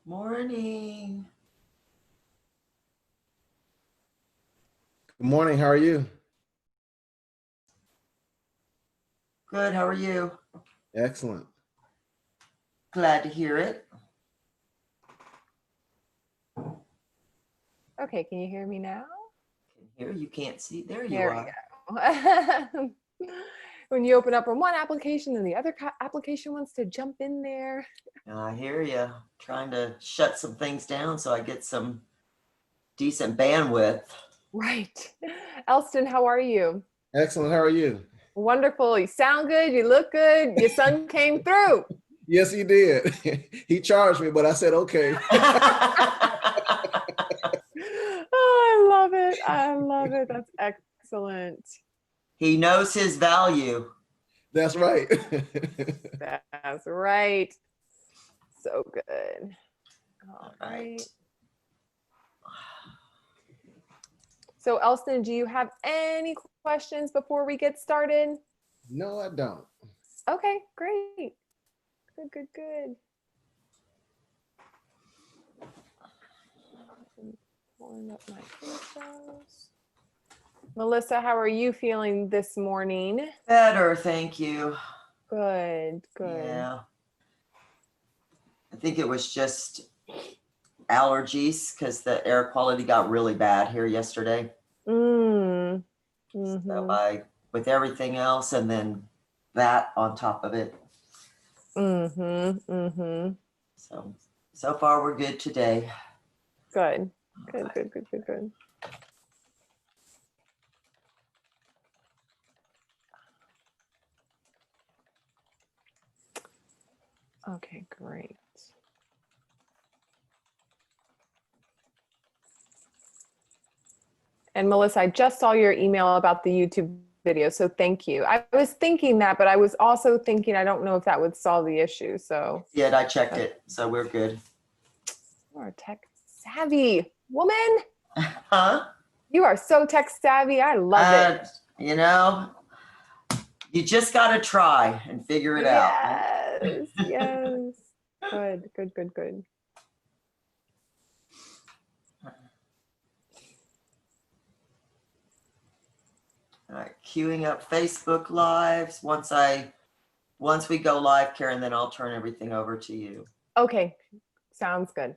Morning. Good morning. How are you? Good. How are you? Excellent. Glad to hear it. Okay, can you hear me now? Can hear you. Can't see. There you There are. we go. When you open up from one application and the other application wants to jump in there. I hear you. Trying to shut some things down so I get some decent bandwidth. Right. Elston, how are you? Excellent. How are you? Wonderful. You sound good. You look good. Your son came through. Yes, he did. He charged me, but I said, okay. Oh, I love it. I love it. That's excellent. He knows his value. That's right. That's right. So good. All right. So Elston, do you have any questions before we get started? No, I don't. Okay, great. Good, good, good. Pulling up my infos. Melissa, how are you feeling this morning? Better, thank you. Good, good. Yeah. I think it was just allergies because the air quality got really bad here yesterday. Mm. So with everything else and then that on top of it. So far we're good today. Good, good, good, good, good, good. Okay, great. And Melissa, I just saw your email about the YouTube video, so thank you. I was thinking that, but I was also thinking, I don't know if that would solve the issue, so. Yeah, I checked it, so we're good. You are tech savvy, woman. Huh? You are so tech savvy, I love it. You know, you just got to try and figure it out. Yes, yes. Good, good, good, good. All right, queuing up Facebook Lives. Once we go live, Karen, then I'll turn everything over to you. Okay, sounds good.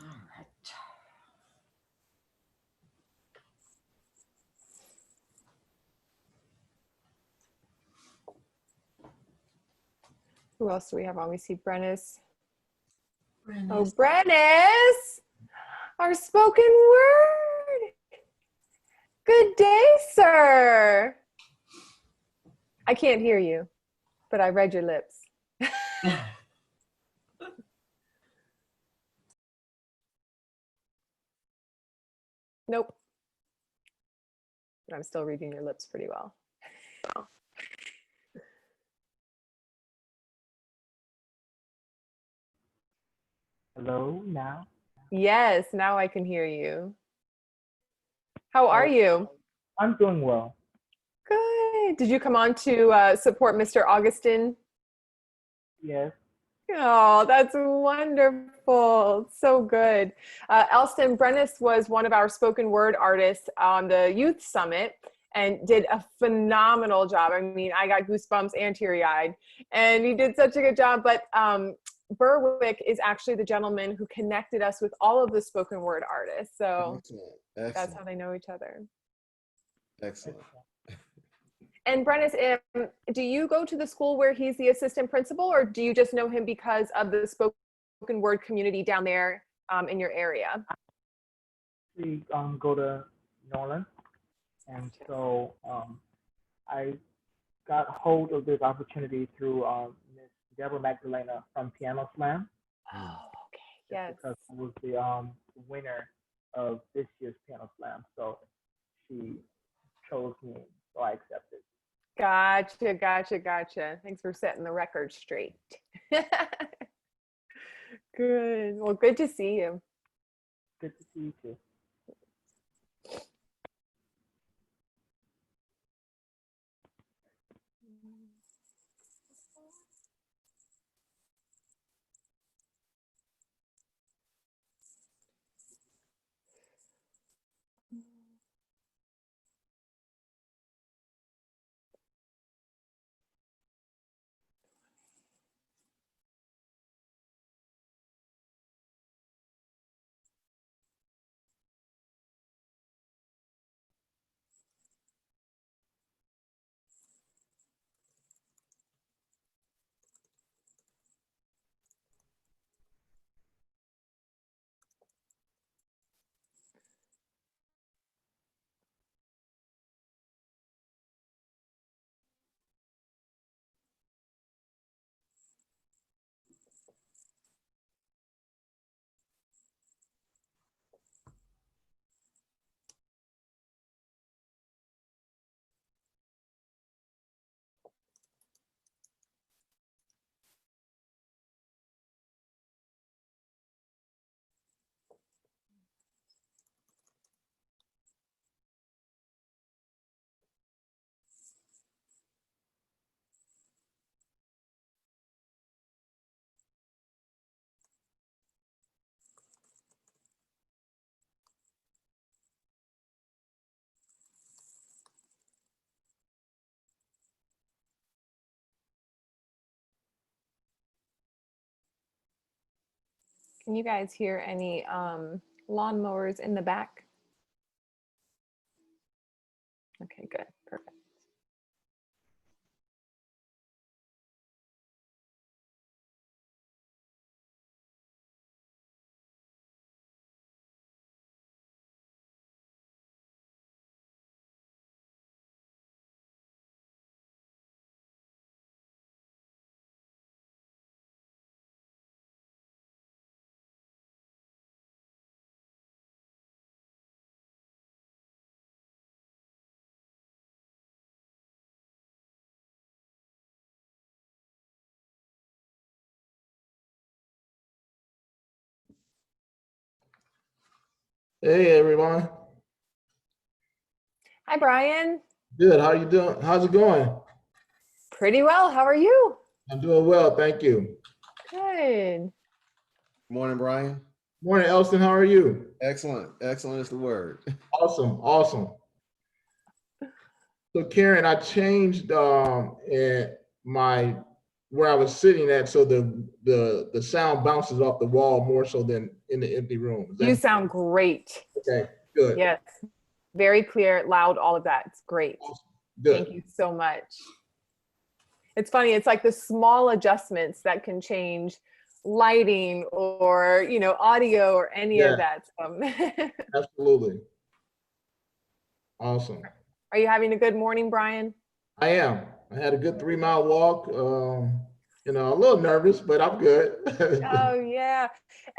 All right. Who else do we have on? We see Brennis. Brennis. Oh, Brennis, our spoken word. Good day, sir. I can't hear you, but I read your lips. Nope. I'm still reading your lips pretty well. Hello, now? Yes, now I can hear you. How are you? I'm doing well. Good. Did you come on to support Mr. Augustin? Yes. Oh, that's wonderful. So good. Elston Brennis was one of our spoken word artists on the Youth Summit and did a phenomenal job. I mean, I got goosebumps and teary-eyed, and he did such a good job. But Berwick is actually the gentleman who connected us with all of the spoken word artists. So Excellent. that's how they know each other. Excellent. And Brennis, do you go to the school where he's the assistant principal, or do you just know him because of the spoken word community down there in your area? We go to Nolan, and so I got hold of this opportunity through Miss Deborah Magdalena from Piano Slam. Oh, okay. Yes. Because I was the winner of this year's Piano Slam, so she chose me so I accepted. Gotcha. Thanks for setting the record straight. Good. Well, good to see you. Good to see you too. Can you guys hear any lawnmowers in the back? Okay, good. Perfect. Hey, everyone. Hi, Brian. Good. How you doing? How's it going? Pretty well. How are you? I'm doing well. Thank you. Good. Morning, Brian. Morning, Elston. How are you? Excellent. Excellent is the word. Awesome. So Karen, I changed my where I was sitting at so the sound bounces off the wall more so than in the empty room. You sound great. Okay, good. Yes. Very clear, loud, all of that. It's great. Awesome. Good. Thank you so much. It's funny. It's like the small adjustments that can change lighting or, audio or any of that. Absolutely. Awesome. Are you having a good morning, Brian? I am. I had a good 3-mile walk. A little nervous, but I'm good. Oh yeah.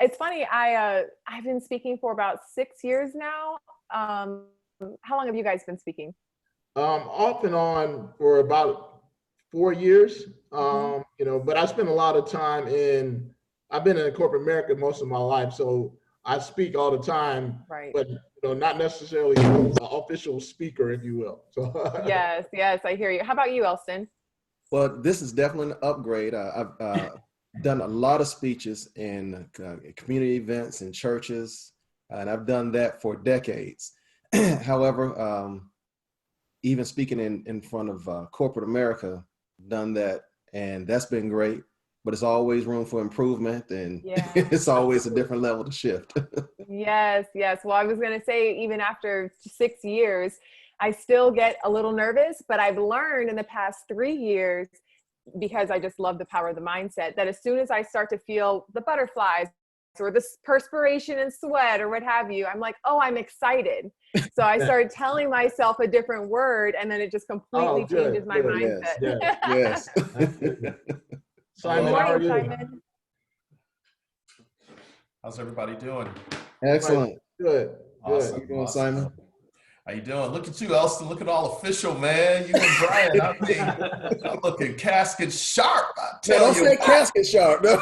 It's funny. I've been speaking for about 6 years now. How long have you guys been speaking? Off and on for about 4 years. But I spent a lot of time I've been in corporate America most of my life, so I speak all the time, Right. but not necessarily an official speaker, if you will. So Yes, I hear you. How about you, Elston? Well, this is definitely an upgrade. I've done a lot of speeches in community events and churches, and I've done that for decades. However, even speaking in front of corporate America, done that, and that's been great. But it's always room for improvement, and it's always a different level to shift. Yes. Well, I was going to say, even after 6 years, I still get a little nervous, but I've learned in the past 3 years, because I just love the power of the mindset, that as soon as I start to feel the butterflies or the perspiration and sweat or what have you, I'm like, oh, I'm excited. So I started telling myself a different word, and then it just completely changes my mindset. Yes. Simon, how are you? Simon. How's everybody doing? Excellent. Good. Awesome. How you doing, Simon? How you doing? Look at you, Elston. Look at all official, man. You and Brian. I mean, I'm looking casket sharp. I No, tell don't you. say casket sharp. No.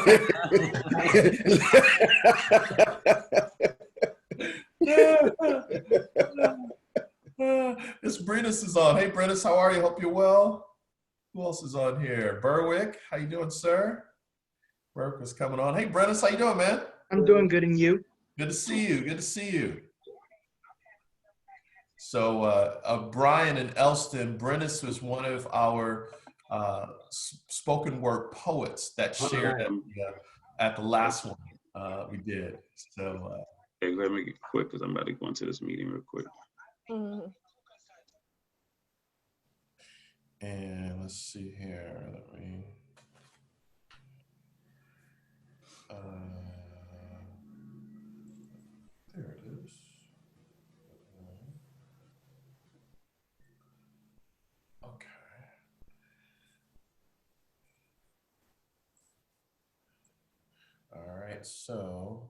This Brennis is on. Hey, Brennis, how are you? Hope you're well. Who else is on here? Berwick, how you doing, sir? Berwick was coming on. Hey, Brennis, how you doing, man? I'm doing good, and you? Good to see you. Good to see you. So Brian and Elston, Brennis was one of our spoken word poets that shared at the last one we did. So okay, let me make it quick because I'm about to go into this meeting real quick. Mhm. and let's see here. Let me. There it is. Okay. All right, so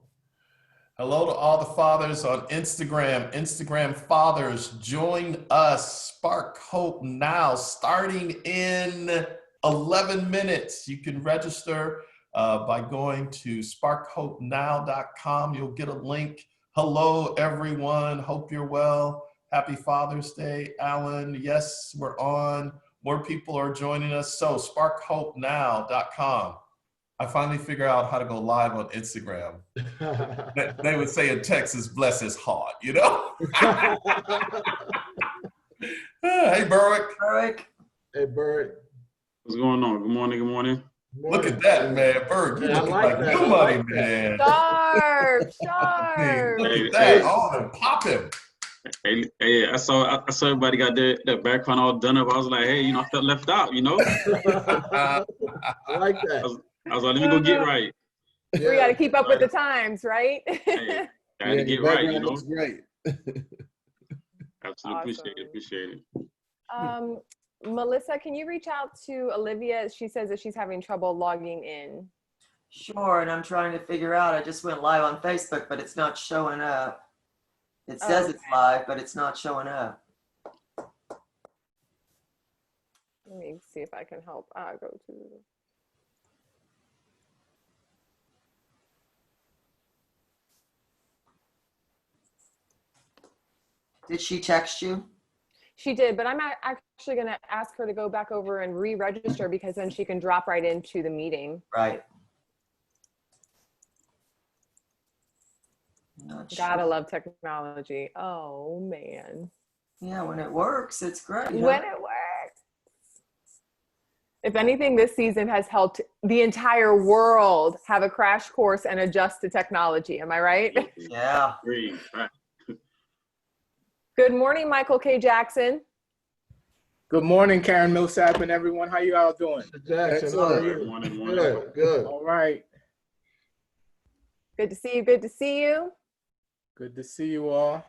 hello to all the fathers on Instagram. Instagram fathers, join us. Spark Hope Now, starting in 11 minutes. You can register by going to sparkhopenow.com. You'll get a link. Hello, everyone. Hope you're well. Happy Father's Day, Alan. Yes, we're on. More people are joining us. So sparkhopenow.com. I finally figured out how to go live on Instagram. They would say in Texas, bless his heart, you know? Hey, Berwick. Berwick. Hey, Berwick. What's going on? Good morning. Good morning. Look at that, man. Berwick, you Yeah, I looking like like that. new I money, like that. man. Sharp, Hey, sharp. look Hey, at that. hey. On and popping. Hey, I saw everybody got their background all done up. I was like, hey, you know, I felt left out, you know? I like that. I was like, let me go get right. We got Yeah. to keep up with the times, right? Hey, I had Yeah, to get your right, you background know? looks great. Absolutely Awesome. appreciate it. Melissa, can you reach out to Olivia? She says that she's having trouble logging in. Sure, and I'm trying to figure out, I just went live on Facebook, but it's not showing up. It says it's live, but it's not showing up. Let me see if I can help. Go to. Did she text you? She did, but I'm actually going to ask her to go back over and re-register because then she can drop right into the meeting. Right. Not Gotta sure. love technology. Oh, man. Yeah, when it works, it's great. Huh? When it works. If anything, this season has helped the entire world have a crash course and adjust to technology. Am I right? Yeah. Great. Right. Good morning, Michael K. Jackson. Good morning, Karen Millsap and everyone. How you all doing? Mr. Jackson, how are Good you? morning. Good, good. All right. Good to see you. Good to see you. Good to see you all.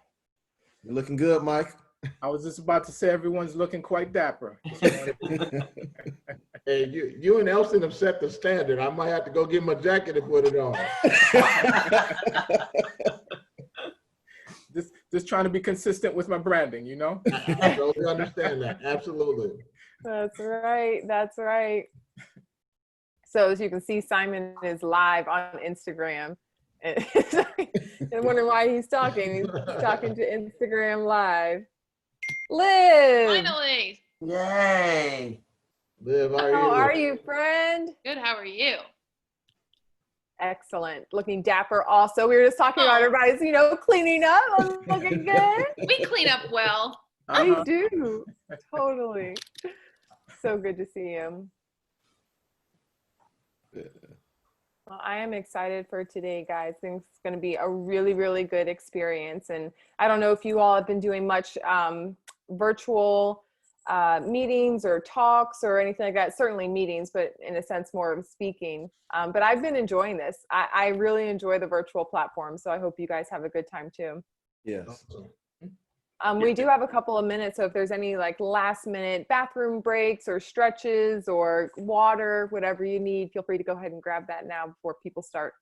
You're looking good, Mike. I was just about to say everyone's looking quite dapper. Hey, you and Elston have set the standard. I might have to go get my jacket and put it on. Just trying to be consistent with my branding, you know? I totally understand that. Absolutely. That's right. That's right. So as you can see, Simon is live on Instagram. And I'm wondering why he's talking. He's talking to Instagram Live. Liv! Finally. Yay. Liv, How are you, friend? Good. How are you? Excellent. Looking dapper also. We were just talking about everybody's, cleaning up. I'm looking good. We clean up well. We do. Totally. So good to see you. Well, I am excited for today, guys. I think it's going to be a really, really good experience. And I don't know if you all have been doing much virtual meetings or talks or anything like that. Certainly meetings, but in a sense more of speaking. But I've been enjoying this. I really enjoy the virtual platform. So I hope you guys have a good time too. Yes. We do have a couple of minutes. So if there's any like last minute bathroom breaks or stretches or water, whatever you need, feel free to go ahead and grab that now before people start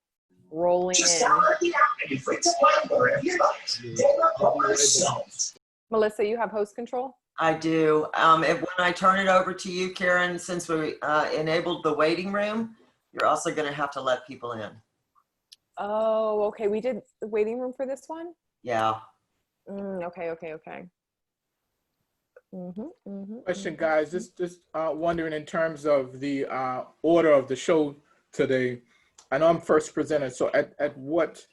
rolling in. Melissa, you have host control? I do. When I turn it over to you, Karen, since we enabled the waiting room, you're also going to have to let people in. Oh, okay. We did the waiting room for this one? Yeah. Okay. Question, guys. Just wondering in terms of the order of the show today. I know I'm first presenter, so at what's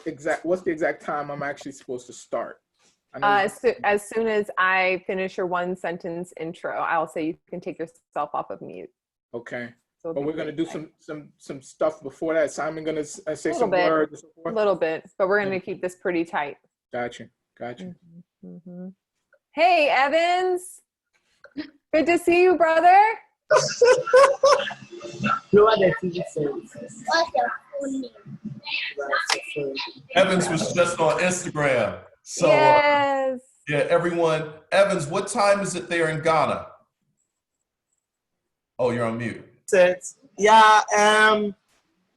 the exact time I'm actually supposed to start? I know As soon as I finish your one sentence intro, I'll say you can take yourself off of mute. Okay. So But we're gonna do some stuff before that. Simon gonna say some bit. words and so A forth. little bit, but we're gonna keep this pretty tight. Gotcha. Hey, Evans. Good to see you, brother. Evans was just on Instagram. So Yes. yeah, everyone. Evans, what time is it there in Ghana? Oh, you're on mute. Yeah,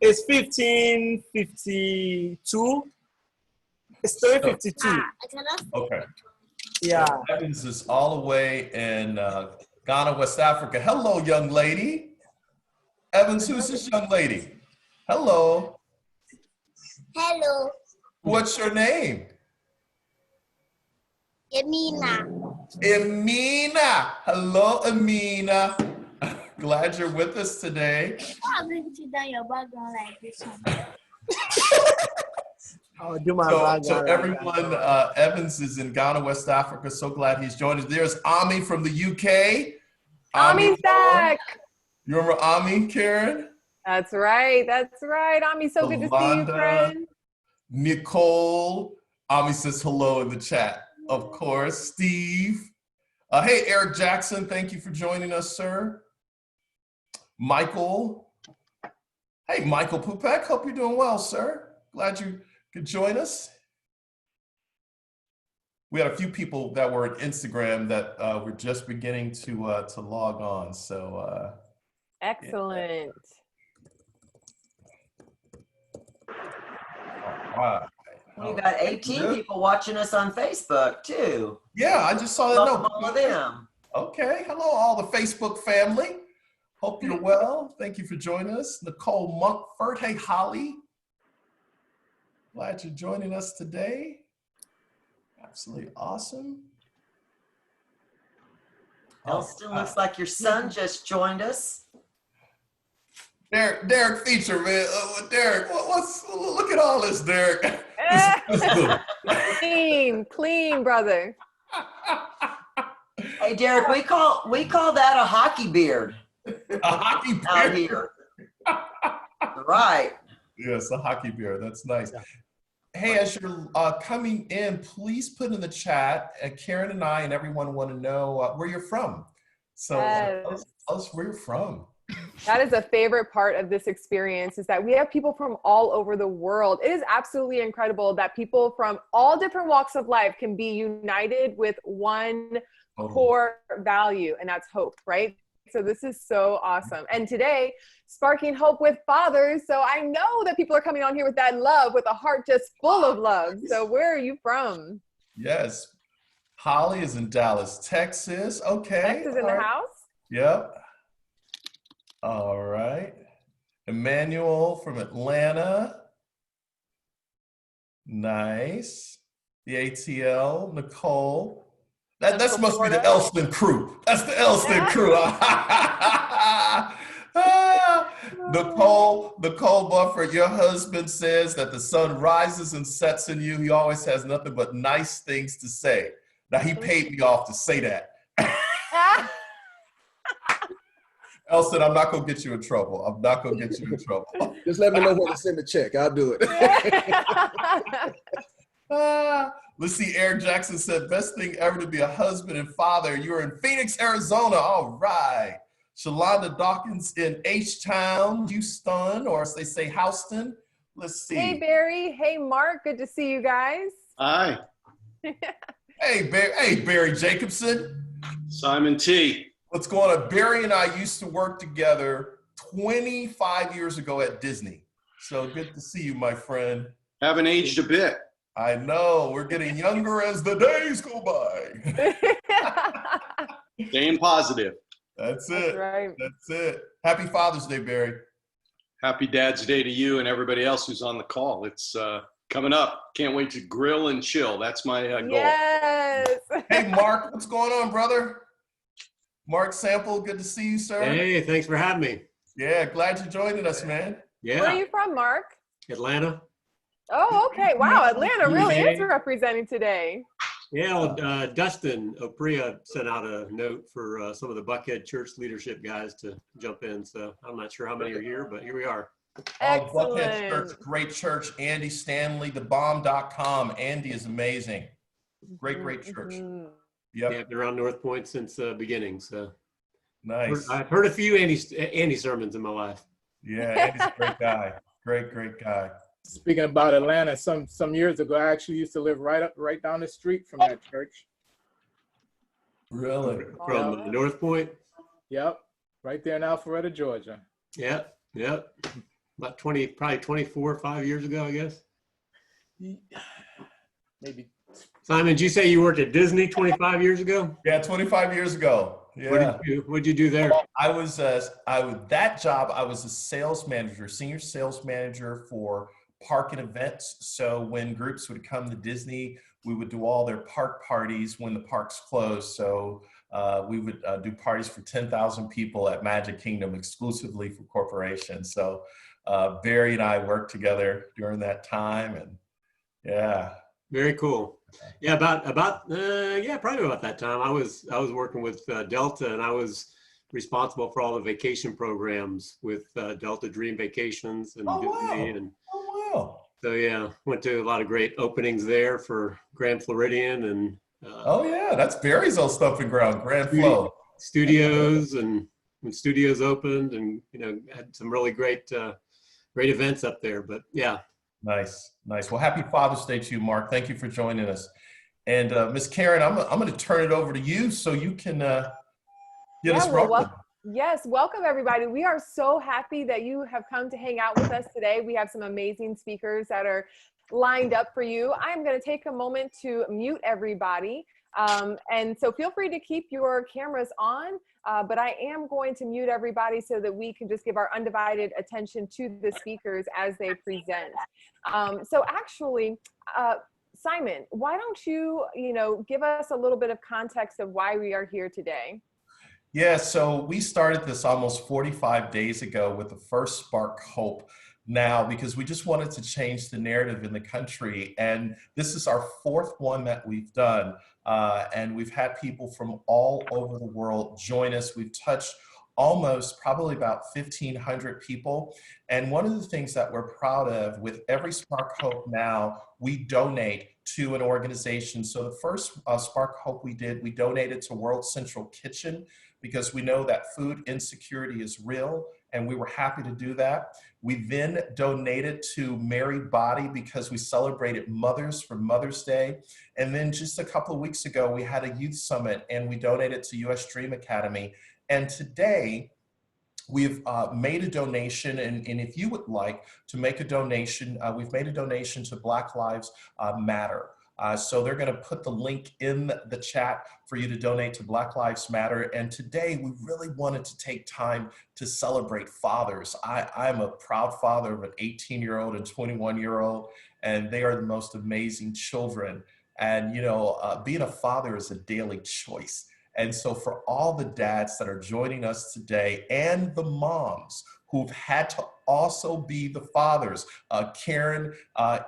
it's 15:52. It's 3:52. Okay. Yeah. Evans is all the way in Ghana, West Africa. Hello, young lady. Evans, who's this young lady? Hello. Hello, What's your name? Emina. Emina. Hello, Emina. Glad you're with us today. Why haven't you done your background like this one? I'll do my So background. everyone, Evans is in Ghana, West Africa. So glad he's joined us. There's Ami from the UK. Ami's back. You remember Ami, Karen? That's right. Ami, so good to see you, Yolanda. friend. Nicole. Ami says hello in the chat. Of course. Steve. Hey, Eric Jackson. Thank you for joining us, sir. Michael. Hey, Michael Pupek. Hope you're doing well, sir. Glad you could join us. We had a few people that were on Instagram that were just beginning to log on. So Excellent. wow. We got 18 people watching us on Facebook too. Yeah, I just saw that. Welcome all of them. Okay. Hello, all the Facebook family. Hope you're well. Thank you for joining us. Nicole Montford. Hey, Holly. Glad you're joining us today. Absolutely awesome. Elston, looks like your son just joined us. Derek Feature, man. Derek, look at all this, Derek. Clean, brother. Hey, Derek, we call that a hockey beard. A hockey beard out here. Right. Yes, a hockey beard. That's nice. Hey, as you're coming in, please put in the chat. Karen and I and everyone want to know where you're from. So tell us where you're from. That is a favorite part of this experience, is that we have people from all over the world. It is absolutely incredible that people from all different walks of life can be united with one core value, and that's hope, right? So this is so awesome. And today, sparking hope with fathers. So I know that people are coming on here with that love, with a heart just full of love. So where are you from? Yes. Holly is in Dallas, Texas. Okay. Texas in the house? Yep. All right. Emmanuel from Atlanta. Nice. The ATL, Nicole. That must be the Elston crew. That's the Elston crew. Nicole Bufford, your husband says that the sun rises and sets in you. He always has nothing but nice things to say. Now, he paid me off to say that. Elston, I'm not going to get you in trouble. I'm not going to get you in trouble. Just let me know where to send the check. I'll do it. Let's see. Eric Jackson said, best thing ever to be a husband and father. You're in Phoenix, Arizona. All right. Shalonda Dawkins in H-Town, Houston, or as they say, Houston. Let's see. Hey, Barry. Hey, Mark. Good to see you guys. Hi. Hey, Barry Jacobson. Simon T. What's going on? Barry and I used to work together 25 years ago at Disney. So good to see you, my friend. Haven't aged a bit. I know. We're getting younger as the days go by. Staying positive. That's That's it. right. That's it. Happy Father's Day, Barry. Happy Dad's Day to you and everybody else who's on the call. It's coming up. Can't wait to grill and chill. That's my goal. Yes. Hey, Mark, what's going on, brother? Mark Sample, good to see you, sir. Hey, thanks for having me. Yeah, glad you're joining us, man. Yeah. Where are you from, Mark? Atlanta. Oh, okay. Wow, Atlanta really is Yeah. representing today. Yeah, well, Dustin Opria sent out a note for some of the Buckhead Church leadership guys to jump in. So I'm not sure how many are here, but here we are. Oh, Buckhead Excellent. Church, great church. Andy Stanley, thebomb.com. Andy is amazing. Great church. Mhm. Yep. Yeah, been around North Point since beginning. So Nice. I've heard a few Andy sermons in my life. Yeah, Andy's a great guy. Great guy. Speaking about Atlanta, some years ago, I actually used to live right down the street from that church. Really? From North Point. Yep, right there in Alpharetta, Georgia. Yep. About 20, probably 24, 5 years ago, I guess. Maybe. Simon, did you say you worked at Disney 25 years ago? Yeah, 25 years ago. Yeah. What'd you do there? I was that job. I was a sales manager, senior sales manager for park and events. So when groups would come to Disney, we would do all their park parties when the parks closed. So we would do parties for 10,000 people at Magic Kingdom exclusively for corporations. So Barry and I worked together during that time, and yeah. Very cool. Yeah, probably about that time. I was working with Delta, and I was responsible for all the vacation programs with Delta Dream Vacations and Disney. And so yeah, went to a lot of great openings there for Grand Floridian and oh yeah, that's Barry's old stumping ground, Grand Flow Studios, and when Studios opened, and had some really great events up there. But yeah. Nice. Well, happy Father's Day to you, Mark. Thank you for joining us. And Miss Karen, I'm going to turn it over to you so you can get us rolling. Yes, welcome everybody. We are so happy that you have come to hang out with us today. We have some amazing speakers that are lined up for you. I'm going to take a moment to mute everybody. And so feel free to keep your cameras on, but I am going to mute everybody so that we can just give our undivided attention to the speakers as they present. So actually, Simon, why don't you, give us a little bit of context of why we are here today? Yeah, so we started this almost 45 days ago with the first Spark Hope Now, because we just wanted to change the narrative in the country. And this is our fourth one that we've done. And we've had people from all over the world join us. We've touched almost probably about 1,500 people. And one of the things that we're proud of, with every Spark Hope Now, we donate to an organization. So the first Spark Hope we did, we donated to World Central Kitchen, because we know that food insecurity is real, and we were happy to do that. We then donated to Mary Body because we celebrated mothers for Mother's Day. And then just a couple of weeks ago, we had a youth summit, and we donated to US Dream Academy. And today, we've made a donation, and if you would like to make a donation, we've made a donation to Black Lives Matter. So they're going to put the link in the chat for you to donate to Black Lives Matter. And today we really wanted to take time to celebrate fathers. I'm a proud father of an 18-year-old and 21-year-old, and they are the most amazing children. And, being a father is a daily choice. And so for all the dads that are joining us today, and the moms who've had to also be the fathers, Karen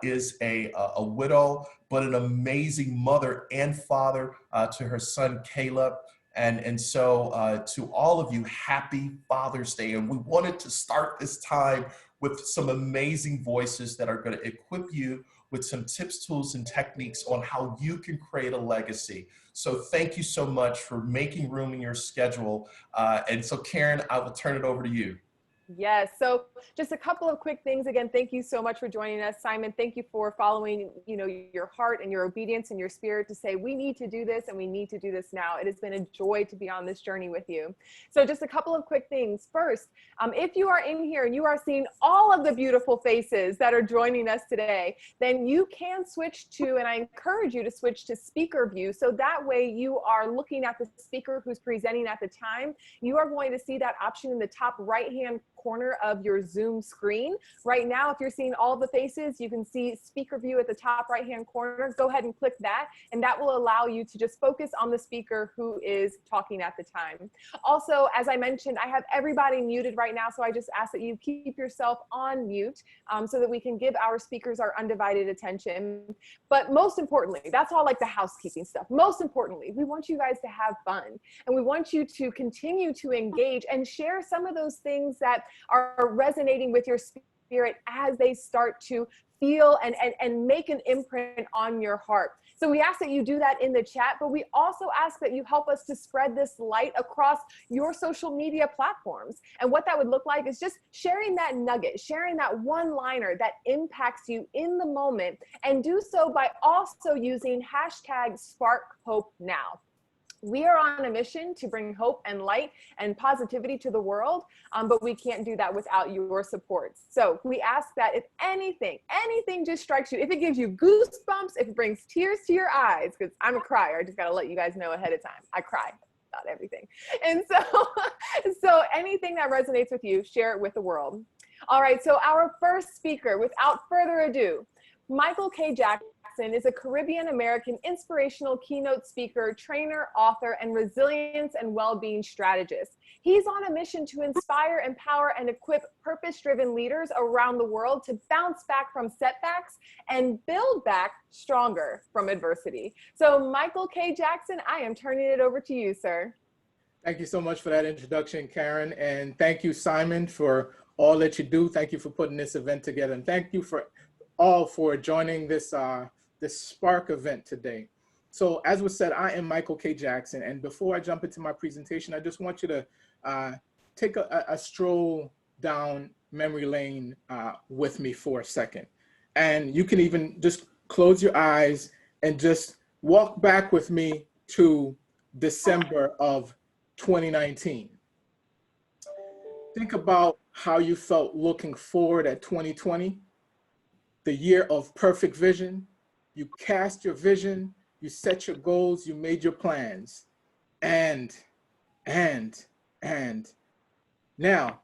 is a widow, but an amazing mother and father to her son, Caleb. And so to all of you, happy Father's Day. And we wanted to start this time with some amazing voices that are going to equip you with some tips, tools, and techniques on how you can create a legacy. So thank you so much for making room in your schedule. And so Karen, I will turn it over to you. Yes. So just a couple of quick things. Again, thank you so much for joining us. Simon, thank you for following, your heart and your obedience and your spirit to say, we need to do this and we need to do this now. It has been a joy to be on this journey with you. So just a couple of quick things. First, if you are in here and you are seeing all of the beautiful faces that are joining us today, then you can switch to, and I encourage you to switch to speaker view. So that way you are looking at the speaker who's presenting at the time. You are going to see that option in the top right-hand corner of your Zoom screen. Right now, if you're seeing all the faces, you can see speaker view at the top right-hand corner. Go ahead and click that, and that will allow you to just focus on the speaker who is talking at the time. Also, as I mentioned, I have everybody muted right now, so I just ask that you keep yourself on mute so that we can give our speakers our undivided attention. But most importantly, that's all like the housekeeping stuff. Most importantly, we want you guys to have fun, and we want you to continue to engage and share some of those things that are resonating with your spirit as they start to feel and make an imprint on your heart. So we ask that you do that in the chat, but we also ask that you help us to spread this light across your social media platforms. And what that would look like is just sharing that nugget, sharing that one-liner that impacts you in the moment, and do so by also using hashtag SparkHopeNow. We are on a mission to bring hope and light and positivity to the world, but we can't do that without your support. So we ask that if anything just strikes you, if it gives you goosebumps, if it brings tears to your eyes, because I'm a crier, I just got to let you guys know ahead of time. I cry about everything. And so anything that resonates with you, share it with the world. All right, so our first speaker, without further ado, Michael K. Jackson is a Caribbean-American inspirational keynote speaker, trainer, author, and resilience and well-being strategist. He's on a mission to inspire, empower, and equip purpose-driven leaders around the world to bounce back from setbacks and build back stronger from adversity. So Michael K. Jackson, I am turning it over to you, sir. Thank you so much for that introduction, Karen. And thank you, Simon, for all that you do. Thank you for putting this event together. And thank you for all for joining this Spark event today. So as was said, I am Michael K. Jackson. And before I jump into my presentation, I just want you to take a stroll down memory lane with me for a second. And you can even just close your eyes and just walk back with me to December of 2019. Think about how you felt looking forward at 2020, the year of perfect vision. You cast your vision, you set your goals, you made your plans, and now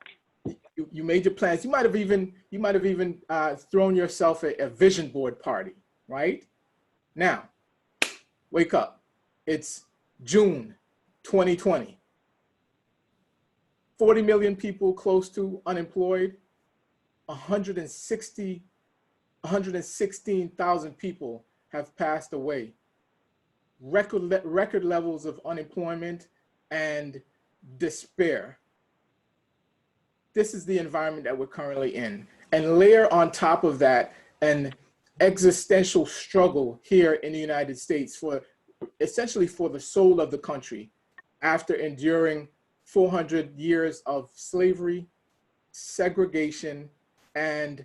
you made your plans. You might have even thrown yourself a vision board party, right? Now, wake up. It's June 2020. 40 million people close to unemployed, 116,000 people have passed away. Record levels of unemployment and despair. This is the environment that we're currently in. And layer on top of that an existential struggle here in the United States essentially for the soul of the country after enduring 400 years of slavery, segregation, and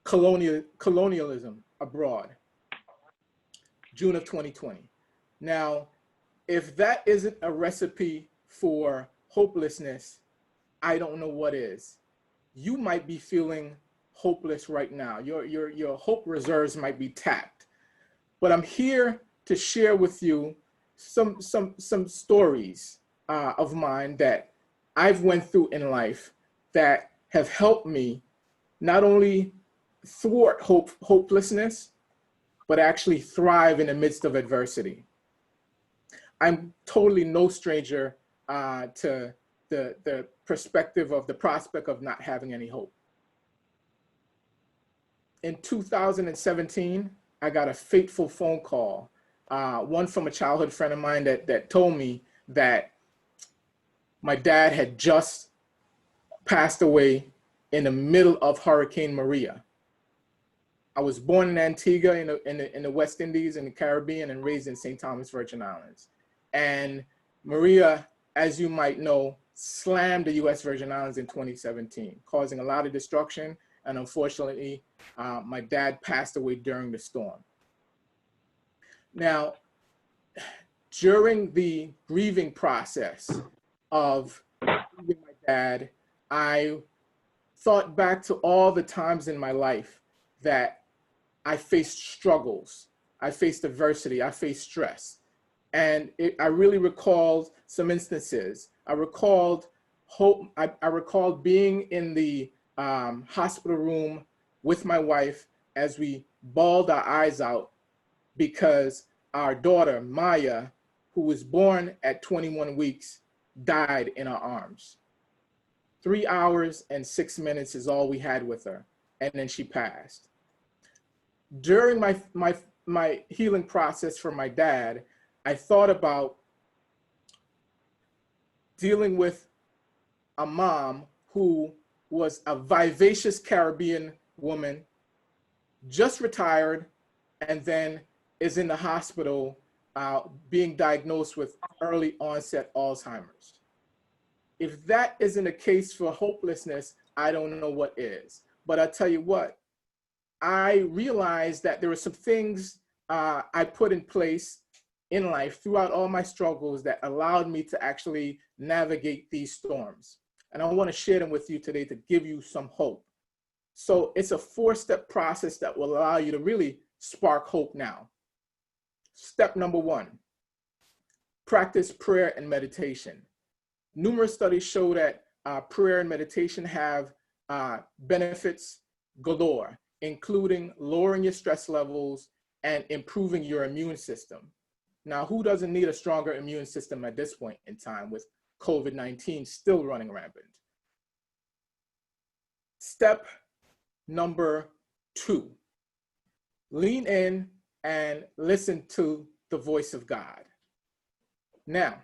colonialism abroad. June of 2020. Now, if that isn't a recipe for hopelessness, I don't know what is. You might be feeling hopeless right now. Your hope reserves might be tapped. But I'm here to share with you some stories of mine that I've went through in life that have helped me not only thwart hopelessness, but actually thrive in the midst of adversity. I'm totally no stranger to the perspective of the prospect of not having any hope. In 2017, I got a fateful phone call, one from a childhood friend of mine that told me that my dad had just passed away in the middle of Hurricane Maria. I was born in Antigua in the West Indies in the Caribbean and raised in St. Thomas Virgin Islands. And Maria, as you might know, slammed the U.S. Virgin Islands in 2017, causing a lot of destruction. And unfortunately, my dad passed away during the storm. Now, during the grieving process of grieving my dad, I thought back to all the times in my life that I faced struggles, I faced adversity, I faced stress. And I really recalled some instances. I recalled I recalled being in the hospital room with my wife as we bawled our eyes out because our daughter, Maya, who was born at 21 weeks, died in our arms. 3 hours and 6 minutes is all we had with her, and then she passed. During my healing process for my dad, I thought about dealing with a mom who was a vivacious Caribbean woman, just retired, and then is in the hospital being diagnosed with early onset Alzheimer's. If that isn't a case for hopelessness, I don't know what is. But I tell you what, I realized that there were some things I put in place in life throughout all my struggles that allowed me to actually navigate these storms. And I want to share them with you today to give you some hope. So it's a 4-step process that will allow you to really spark hope now. Step number 1, practice prayer and meditation. Numerous studies show that prayer and meditation have benefits galore, including lowering your stress levels and improving your immune system. Now, who doesn't need a stronger immune system at this point in time with COVID-19 still running rampant? Step number 2, lean in and listen to the voice of God. Now,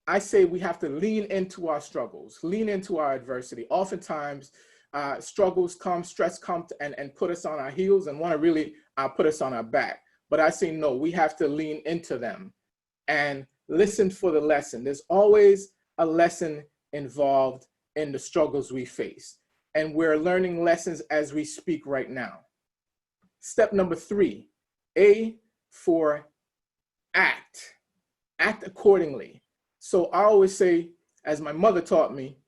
I say we have to lean into our struggles, lean into our adversity. Oftentimes, struggles come, stress comes and put us on our heels and want to really put us on our back. But I say, no, we have to lean into them and listen for the lesson. There's always a lesson involved in the struggles we face. And we're learning lessons as we speak right now. Step number 3, A for act. Act accordingly. So I always say, as my mother taught me,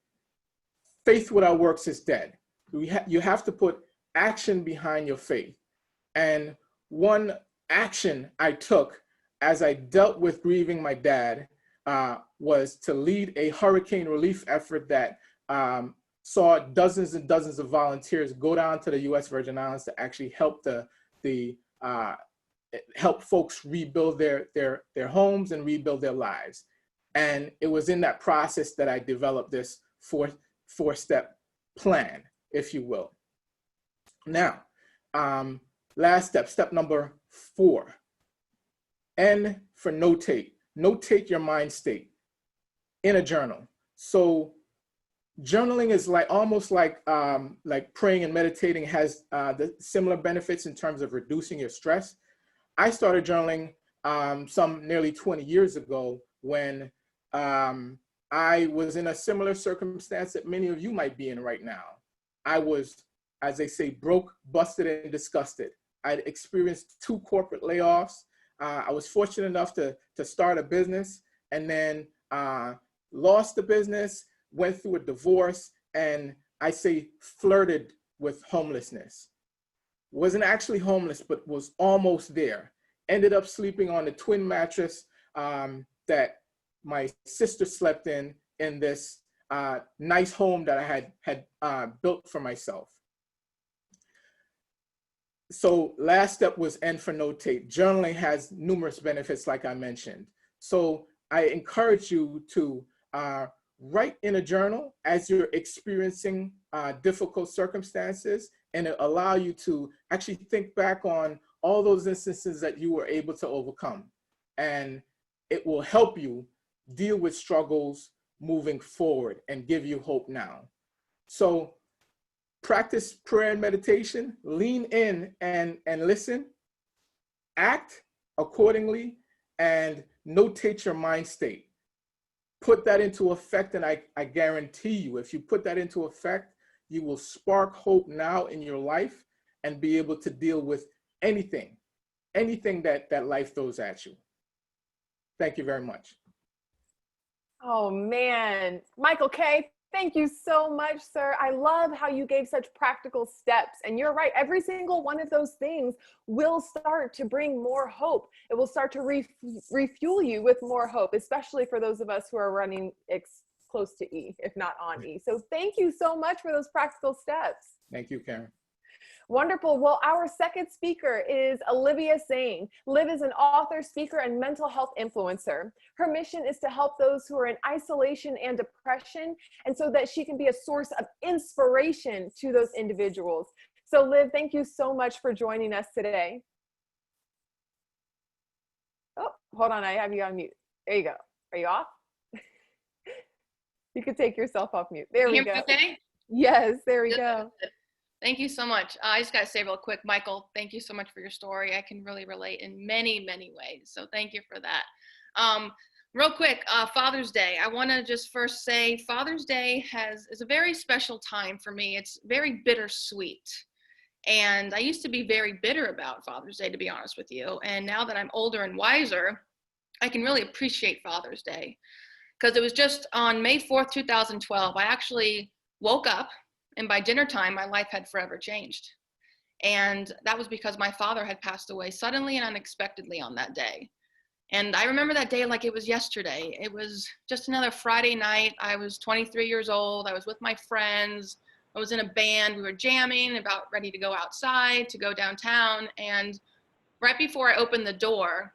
faith without works is dead. You have to put action behind your faith. And one action I took as I dealt with grieving my dad was to lead a hurricane relief effort that saw dozens and dozens of volunteers go down to the U.S. Virgin Islands to actually help help folks rebuild their homes and rebuild their lives. And it was in that process that I developed this four-step plan, if you will. Now, last step, step number 4, N for notate. Notate your mind state in a journal. So journaling is almost like praying and meditating has the similar benefits in terms of reducing your stress. I started journaling some nearly 20 years ago when I was in a similar circumstance that many of you might be in right now. I was, as they say, broke, busted, and disgusted. I'd experienced 2 corporate layoffs. I was fortunate enough to start a business and then lost the business, went through a divorce, and I say flirted with homelessness. Wasn't actually homeless, but was almost there. Ended up sleeping on the twin mattress that my sister slept in this nice home that I had built for myself. So last step was N for notate. Journaling has numerous benefits, like I mentioned. So I encourage you to write in a journal as you're experiencing difficult circumstances, and it allow you to actually think back on all those instances that you were able to overcome. And it will help you deal with struggles moving forward and give you hope now. So practice prayer and meditation, lean in and listen, act accordingly, and notate your mind state. put that into effect, and I guarantee you, if you put that into effect, you will spark hope now in your life and be able to deal with anything that life throws at you. Thank you very much. Oh man, Michael K., thank you so much, sir. I love how you gave such practical steps. And you're right, every single one of those things will start to bring more hope. It will start to refuel you with more hope, especially for those of us who are running close to E, if not on E. So thank you so much for those practical steps. Thank you, Karen. Wonderful. Well, our second speaker is Olivia Sain. Liv is an author, speaker, and mental health influencer. Her mission is to help those who are in isolation and depression, and so that she can be a source of inspiration to those individuals. So Liv, thank you so much for joining us today. Oh, hold on, I have you on mute. There you go. Are you off? You can take yourself off mute. There we go. Okay? Yes, there we go. Thank you so much. I just got to say real quick, Michael, thank you so much for your story. I can really relate in many, many ways. So thank you for that. Real quick, Father's Day. I want to just first say Father's Day is a very special time for me. It's very bittersweet. And I used to be very bitter about Father's Day, to be honest with you. And now that I'm older and wiser, I can really appreciate Father's Day. Because it was just on May 4th, 2012, I actually woke up. And by dinner time, my life had forever changed. And that was because my father had passed away suddenly and unexpectedly on that day. And I remember that day like it was yesterday. It was just another Friday night. I was 23 years old. I was with my friends. I was in a band. We were jamming, about ready to go outside, to go downtown. And right before I opened the door,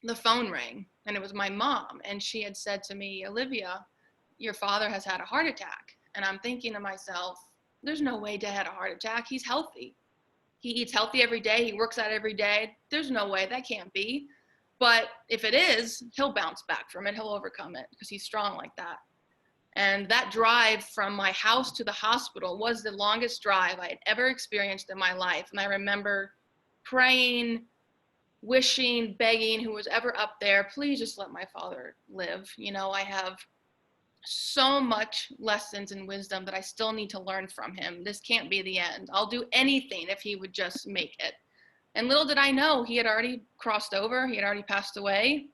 the phone rang. And it was my mom. And she had said to me, Olivia, your father has had a heart attack. And I'm thinking to myself, there's no way Dad had a heart attack. He's healthy. He eats healthy every day. He works out every day. There's no way that can't be. But if it is, he'll bounce back from it. He'll overcome it because he's strong like that. And that drive from my house to the hospital was the longest drive I had ever experienced in my life. And I remember praying, wishing, begging, who was ever up there, please just let my father live. You know, I have so much lessons and wisdom that I still need to learn from him. This can't be the end. I'll do anything if he would just make it. And little did I know, he had already crossed over. He had already passed away.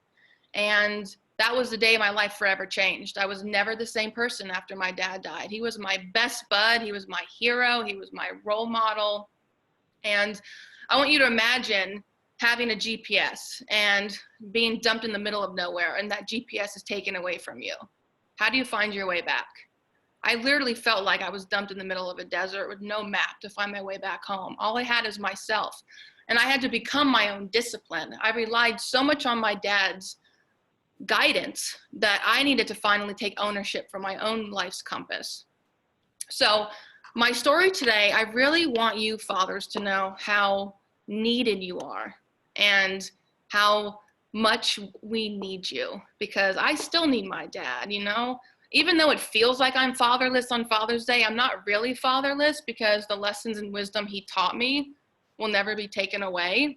And that was the day my life forever changed. I was never the same person after my dad died. He was my best bud. He was my hero. He was my role model. And I want you to imagine having a GPS and being dumped in the middle of nowhere, and that GPS is taken away from you. How do you find your way back? I literally felt like I was dumped in the middle of a desert with no map to find my way back home. All I had is myself. And I had to become my own discipline. I relied so much on my dad's guidance that I needed to finally take ownership for my own life's compass. So my story today, I really want you fathers to know how needed you are and how much we need you, because I still need my dad, you know? Even though it feels like I'm fatherless on Father's Day, I'm not really fatherless because the lessons and wisdom he taught me will never be taken away.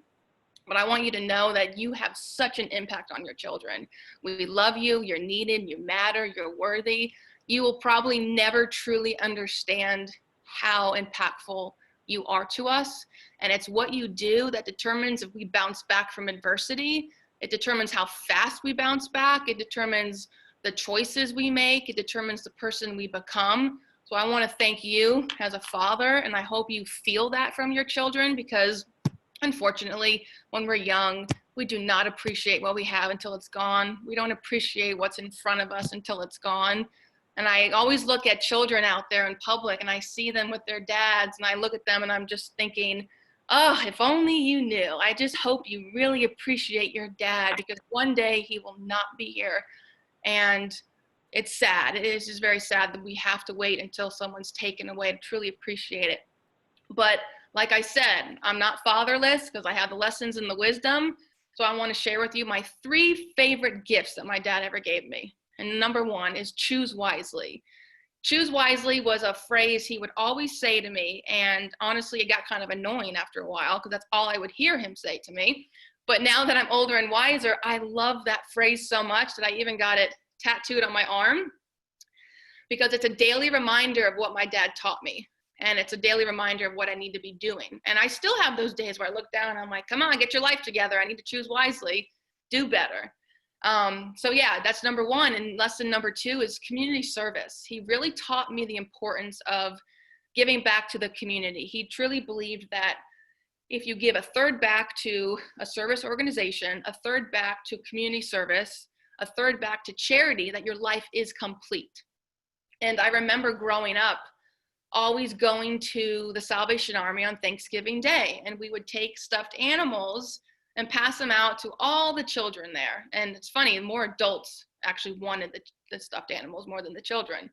But I want you to know that you have such an impact on your children. We love you, you're needed, you matter, you're worthy. You will probably never truly understand how impactful you are to us. And it's what you do that determines if we bounce back from adversity. It determines how fast we bounce back. It determines the choices we make. It determines the person we become. So I want to thank you as a father, and I hope you feel that from your children, because unfortunately, when we're young, we do not appreciate what we have until it's gone. We don't appreciate what's in front of us until it's gone. And I always look at children out there in public and I see them with their dads, and I look at them and I'm just thinking, oh, if only you knew. I just hope you really appreciate your dad, because one day he will not be here. And it's sad. It is just very sad that we have to wait until someone's taken away to truly appreciate it. But like I said, I'm not fatherless because I have the lessons and the wisdom. So I want to share with you my 3 favorite gifts that my dad ever gave me. And number 1 is choose wisely. Choose wisely was a phrase he would always say to me. And honestly, it got kind of annoying after a while because that's all I would hear him say to me. But now that I'm older and wiser, I love that phrase so much that I even got it tattooed on my arm because it's a daily reminder of what my dad taught me. And it's a daily reminder of what I need to be doing. And I still have those days where I look down and I'm like, come on, get your life together. I need to choose wisely, do better. So yeah, that's number one. And lesson number two is community service. He really taught me the importance of giving back to the community. He truly believed that if you give a third back to a service organization, a third back to community service, a third back to charity, that your life is complete. And I remember growing up, always going to the Salvation Army on Thanksgiving Day, and we would take stuffed animals and pass them out to all the children there. And it's funny, more adults actually wanted the stuffed animals more than the children.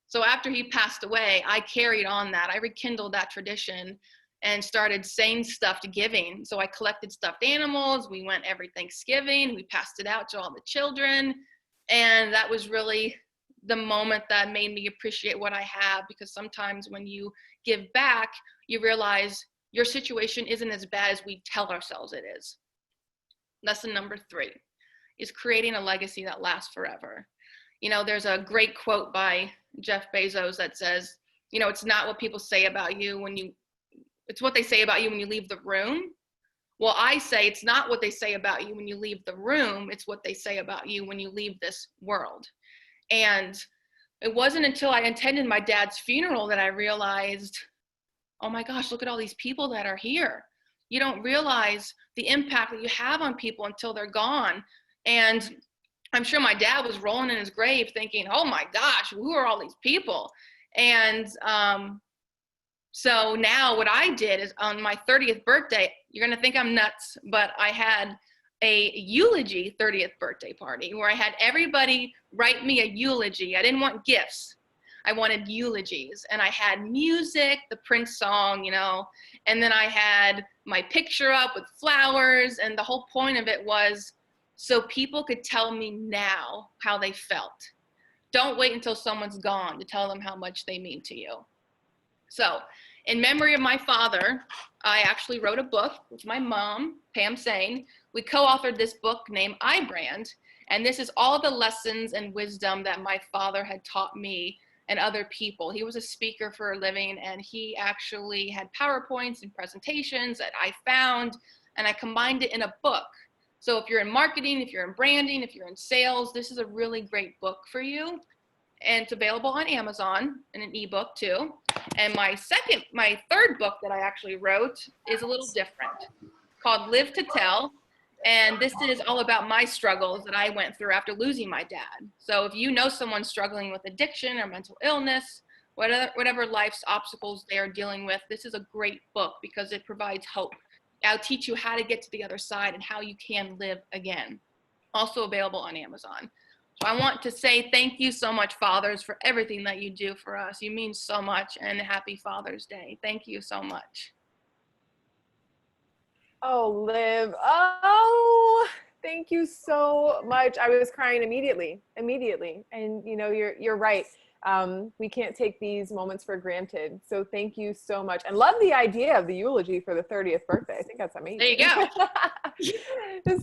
So after he passed away, I carried on that. I rekindled that tradition and started sain stuffed giving. So I collected stuffed animals. We went every Thanksgiving. We passed it out to all the children. And that was really the moment that made me appreciate what I have, because sometimes when you give back, you realize your situation isn't as bad as we tell ourselves it is. Lesson number three is creating a legacy that lasts forever. You know, there's a great quote by Jeff Bezos that says, you know, it's not what people say about you it's what they say about you when you leave the room. Well, I say it's not what they say about you when you leave the room, it's what they say about you when you leave this world. And it wasn't until I attended my dad's funeral that I realized, oh my gosh, look at all these people that are here. You don't realize the impact that you have on people until they're gone. And I'm sure my dad was rolling in his grave thinking, oh my gosh, who are all these people? And so now what I did is on my 30th birthday, you're gonna think I'm nuts, but I had a eulogy 30th birthday party where I had everybody write me a eulogy. I didn't want gifts. I wanted eulogies. And I had music, the Prince song, you know, and then I had my picture up with flowers. And the whole point of it was so people could tell me now how they felt. Don't wait until someone's gone to tell them how much they mean to you. So in memory of my father, I actually wrote a book with my mom, Pam Sain. We co-authored this book named I Brand, and this is all the lessons and wisdom that my father had taught me and other people. He was a speaker for a living, and he actually had PowerPoints and presentations that I found, and I combined it in a book. So if you're in marketing, if you're in branding, if you're in sales, this is a really great book for you. And it's available on Amazon in an ebook too. And my third book that I actually wrote is a little different, called Live to Tell. And this is all about my struggles that I went through after losing my dad. So if you know someone struggling with addiction or mental illness, whatever life's obstacles they are dealing with, this is a great book because it provides hope. I'll teach you how to get to the other side and how you can live again. Also available on Amazon. So I want to say thank you so much, fathers, for everything that you do for us. You mean so much, and happy Father's Day. Thank you so much. Oh, Liv. Oh, thank you so much. I was crying immediately. And you know, you're right. We can't take these moments for granted. So thank you so much. And love the idea of the eulogy for the 30th birthday. I think that's amazing. There you go.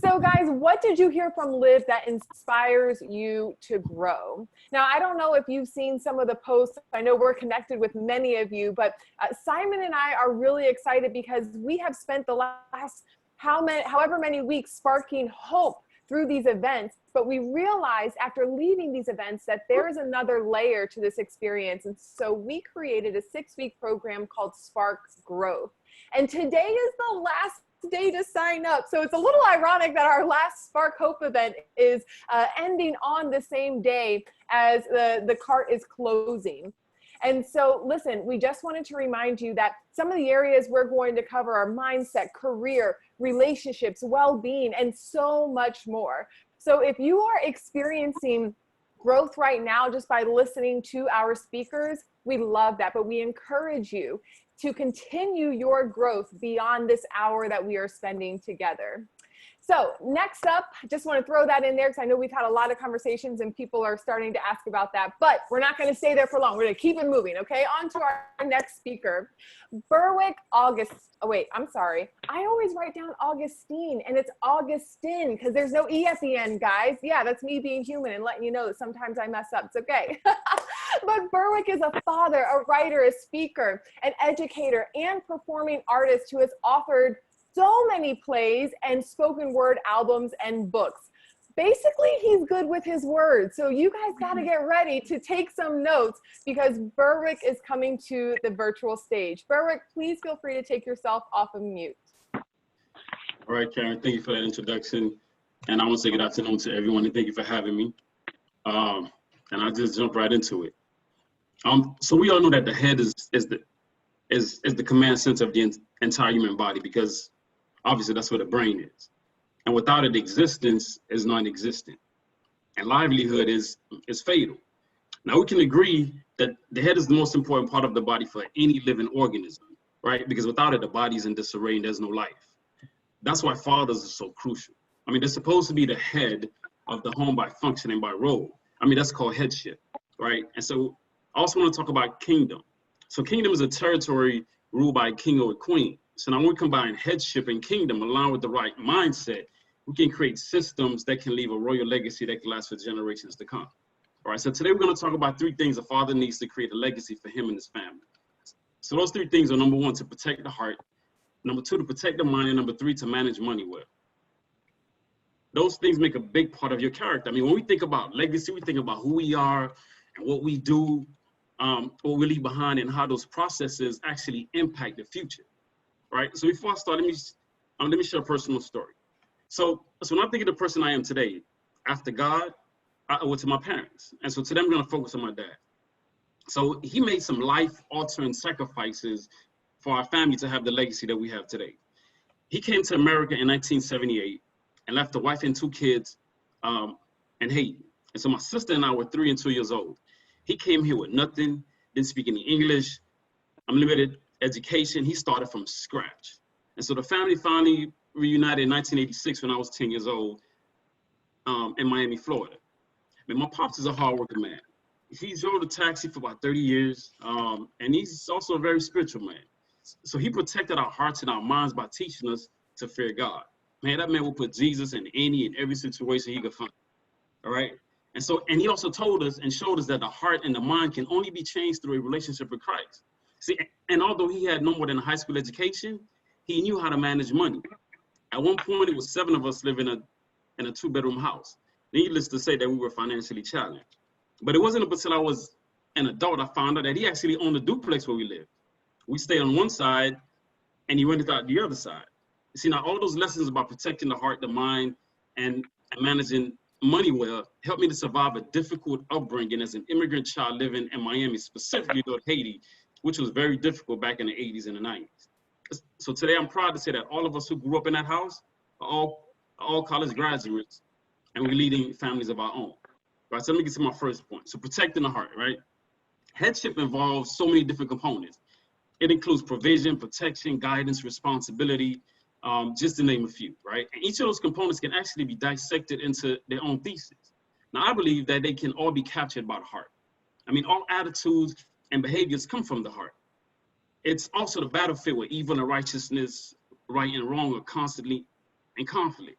So guys, what did you hear from Liv that inspires you to grow? Now, I don't know if you've seen some of the posts. I know we're connected with many of you, but Simon and I are really excited because we have spent the last however many weeks sparking hope through these events, but we realized after leaving these events that there is another layer to this experience. And so we created a 6-week program called Spark Growth. And today is the last day to sign up. So it's a little ironic that our last Spark Hope event is ending on the same day as the cart is closing. And so listen, we just wanted to remind you that some of the areas we're going to cover are mindset, career, relationships, well-being, and so much more. So if you are experiencing growth right now just by listening to our speakers, we love that, but we encourage you to continue your growth beyond this hour that we are spending together. So next up, I just want to throw that in there because I know we've had a lot of conversations and people are starting to ask about that, but we're not going to stay there for long. We're going to keep it moving, okay? On to our next speaker, Berwick Augustin. Oh, wait, I'm sorry. I always write down Augustine and it's Augustin because there's no E at the end, guys. Yeah, that's me being human and letting you know that sometimes I mess up. It's okay. But Berwick is a father, a writer, a speaker, an educator, and performing artist who has authored so many plays and spoken word albums and books. Basically, he's good with his words. So you guys got to get ready to take some notes because Berwick is coming to the virtual stage. Berwick, please feel free to take yourself off of mute. All right, Karen, thank you for that introduction. And I want to say good afternoon to everyone and thank you for having me. And I'll just jump right into it. So we all know that the head is the command center of the entire human body because obviously that's where the brain is. And without it, existence is non-existent. And livelihood is fatal. Now we can agree that the head is the most important part of the body for any living organism, right? Because without it, the body's in disarray and there's no life. That's why fathers are so crucial. I mean, they're supposed to be the head of the home by function and by role. I mean, that's called headship, right? And so I also want to talk about kingdom. So kingdom is a territory ruled by a king or a queen. So now when we combine headship and kingdom along with the right mindset, we can create systems that can leave a royal legacy that can last for generations to come. All right, so today we're going to talk about 3 things a father needs to create a legacy for him and his family. So those 3 things are: number 1, to protect the heart; number 2, to protect the mind; and number 3, to manage money well. Those things make a big part of your character. I mean, when we think about legacy, we think about who we are and what we do, what we leave behind, and how those processes actually impact the future. Right. So before I start, let me share a personal story. So when I think of the person I am today, after God, I owe it to my parents. And so today I'm going to focus on my dad. So he made some life-altering sacrifices for our family to have the legacy that we have today. He came to America in 1978 and left a wife and 2 kids in Haiti. And so my sister and I were 3 and 2 years old. He came here with nothing, didn't speak any English, unlimited education. He started from scratch. And so the family finally reunited in 1986 when I was 10 years old in Miami, Florida. I mean, my pops is a hardworking man. He drove a taxi for about 30 years, and he's also a very spiritual man. So he protected our hearts and our minds by teaching us to fear God. Man, that man will put Jesus in any and every situation he could find, all right? And he also told us and showed us that the heart and the mind can only be changed through a relationship with Christ. See, and although he had no more than a high school education, he knew how to manage money. At one point, it was 7 of us living in a 2-bedroom house. Needless to say that we were financially challenged. But it wasn't until I was an adult I found out that he actually owned a duplex where we lived. We stayed on one side, and he rented out the other side. You see, now all those lessons about protecting the heart, the mind, and managing money well helped me to survive a difficult upbringing as an immigrant child living in Miami, specifically North Haiti, which was very difficult back in the 80s and the 90s. So today I'm proud to say that all of us who grew up in that house are all college graduates, and we're leading families of our own. Right, so let me get to my first point. So protecting the heart, right? Headship involves so many different components. It includes provision, protection, guidance, responsibility, just to name a few, right? And each of those components can actually be dissected into their own thesis. Now, I believe that they can all be captured by the heart. I mean, all attitudes and behaviors come from the heart. It's also the battlefield where evil and righteousness, right and wrong are constantly in conflict.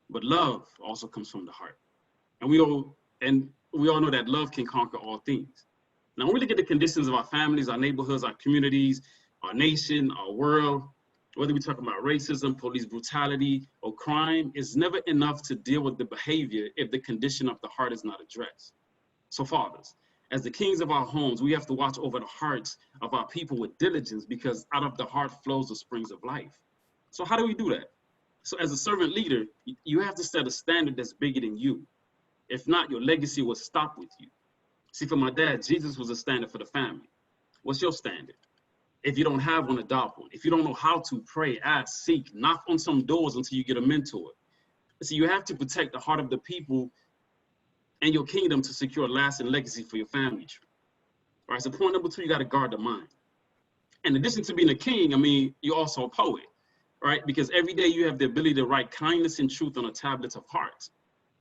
But love also comes from the heart. And we all know that love can conquer all things. Now, when we look at the conditions of our families, our neighborhoods, our communities, our nation, our world, whether we talk about racism, police brutality, or crime, it's never enough to deal with the behavior if the condition of the heart is not addressed. So fathers, as the kings of our homes, we have to watch over the hearts of our people with diligence, because out of the heart flows the springs of life. So how do we do that? So as a servant leader, you have to set a standard that's bigger than you. If not, your legacy will stop with you. See, for my dad, Jesus was a standard for the family. What's your standard? If you don't have one, adopt one. If you don't know how to, pray, ask, seek, knock on some doors until you get a mentor. See, you have to protect the heart of the people and your kingdom to secure a lasting legacy for your family tree. All right, so point number 2, you got to guard the mind. In addition to being a king, I mean, you're also a poet. right? Because every day you have the ability to write kindness and truth on a tablet of heart.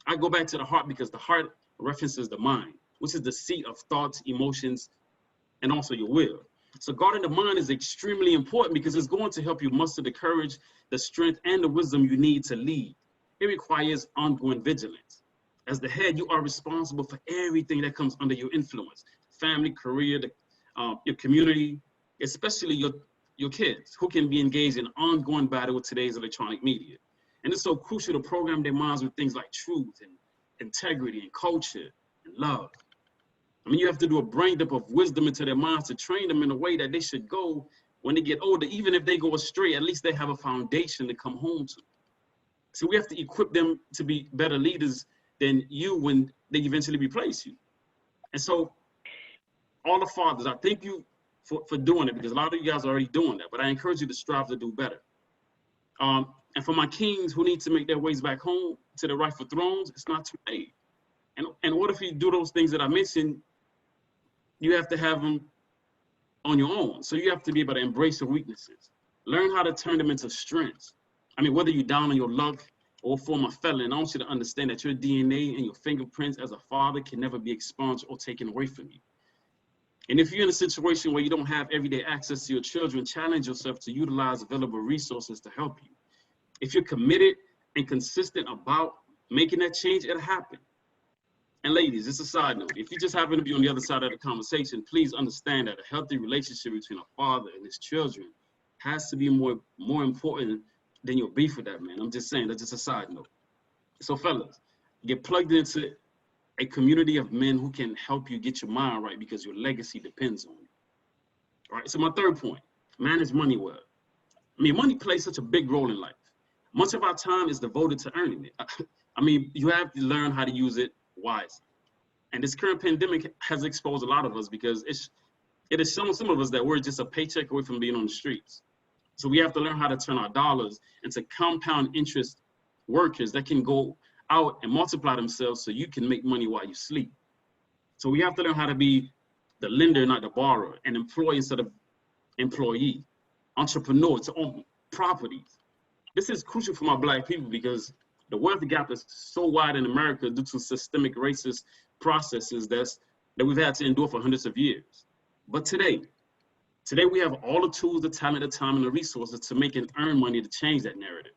I go back to the heart because the heart references the mind, which is the seat of thoughts, emotions, and also your will. So guarding the mind is extremely important because it's going to help you muster the courage, the strength, and the wisdom you need to lead. It requires ongoing vigilance. As the head, you are responsible for everything that comes under your influence: family, career, your community, especially your kids, who can be engaged in ongoing battle with today's electronic media. And it's so crucial to program their minds with things like truth and integrity and culture and love. I mean, you have to do a brain dump of wisdom into their minds to train them in a way that they should go when they get older. Even if they go astray, at least they have a foundation to come home to. So we have to equip them to be better leaders than you when they eventually replace you. And so all the fathers, I thank you for doing it, because a lot of you guys are already doing that, but I encourage you to strive to do better. And for my kings who need to make their ways back home to the rightful thrones, it's not too late. And in order for you to do those things that I mentioned, you have to have them on your own. So you have to be able to embrace your weaknesses, learn how to turn them into strengths. I mean, whether you're down on your luck or form a felon, I want you to understand that your DNA and your fingerprints as a father can never be expunged or taken away from you. And if you're in a situation where you don't have everyday access to your children, challenge yourself to utilize available resources to help you. If you're committed and consistent about making that change, it'll happen. And ladies, it's a side note. If you just happen to be on the other side of the conversation, please understand that a healthy relationship between a father and his children has to be more important than your beef with that man. I'm just saying, that's just a side note. So fellas, get plugged into a community of men who can help you get your mind right, because your legacy depends on you. All right, so my third point, manage money well. I mean, money plays such a big role in life. Much of our time is devoted to earning it. I mean, you have to learn how to use it wisely. And this current pandemic has exposed a lot of us, because it has shown some of us that we're just a paycheck away from being on the streets. So we have to learn how to turn our dollars into compound interest workers that can go out and multiply themselves so you can make money while you sleep. So we have to learn how to be the lender, not the borrower, and employee instead of employee, entrepreneur to own properties. This is crucial for my Black people, because the wealth gap is so wide in America due to systemic racist processes that we've had to endure for hundreds of years. But today we have all the tools, the talent, the time, and the resources to make and earn money to change that narrative.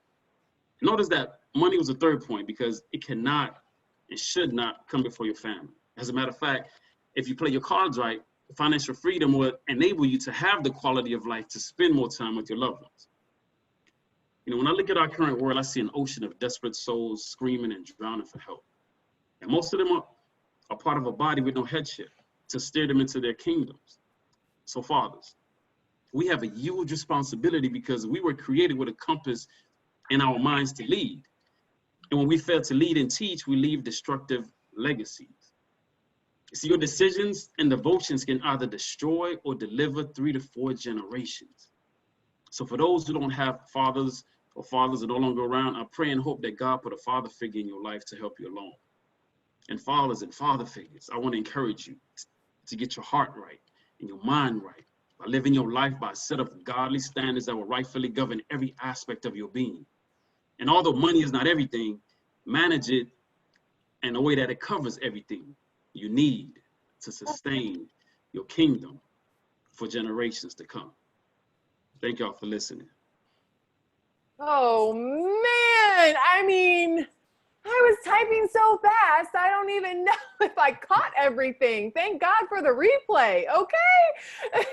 Notice that money was the third point, because it cannot and should not come before your family. As a matter of fact, if you play your cards right, financial freedom will enable you to have the quality of life to spend more time with your loved ones. You know, when I look at our current world, I see an ocean of desperate souls screaming and drowning for help. And most of them are part of a body with no headship to steer them into their kingdoms. So fathers, we have a huge responsibility, because we were created with a compass in our minds to lead. And when we fail to lead and teach, we leave destructive legacies. See, your decisions and devotions can either destroy or deliver 3 to 4 generations. So for those who don't have fathers, or fathers are no longer around, I pray and hope that God put a father figure in your life to help you along. And fathers and father figures, I want to encourage you to get your heart right and your mind right by living your life by a set of godly standards that will rightfully govern every aspect of your being. And although money is not everything, manage it in a way that it covers everything you need to sustain your kingdom for generations to come. Thank y'all for listening. Oh man, I mean, I was typing so fast, I don't even know if I caught everything. Thank God for the replay, okay?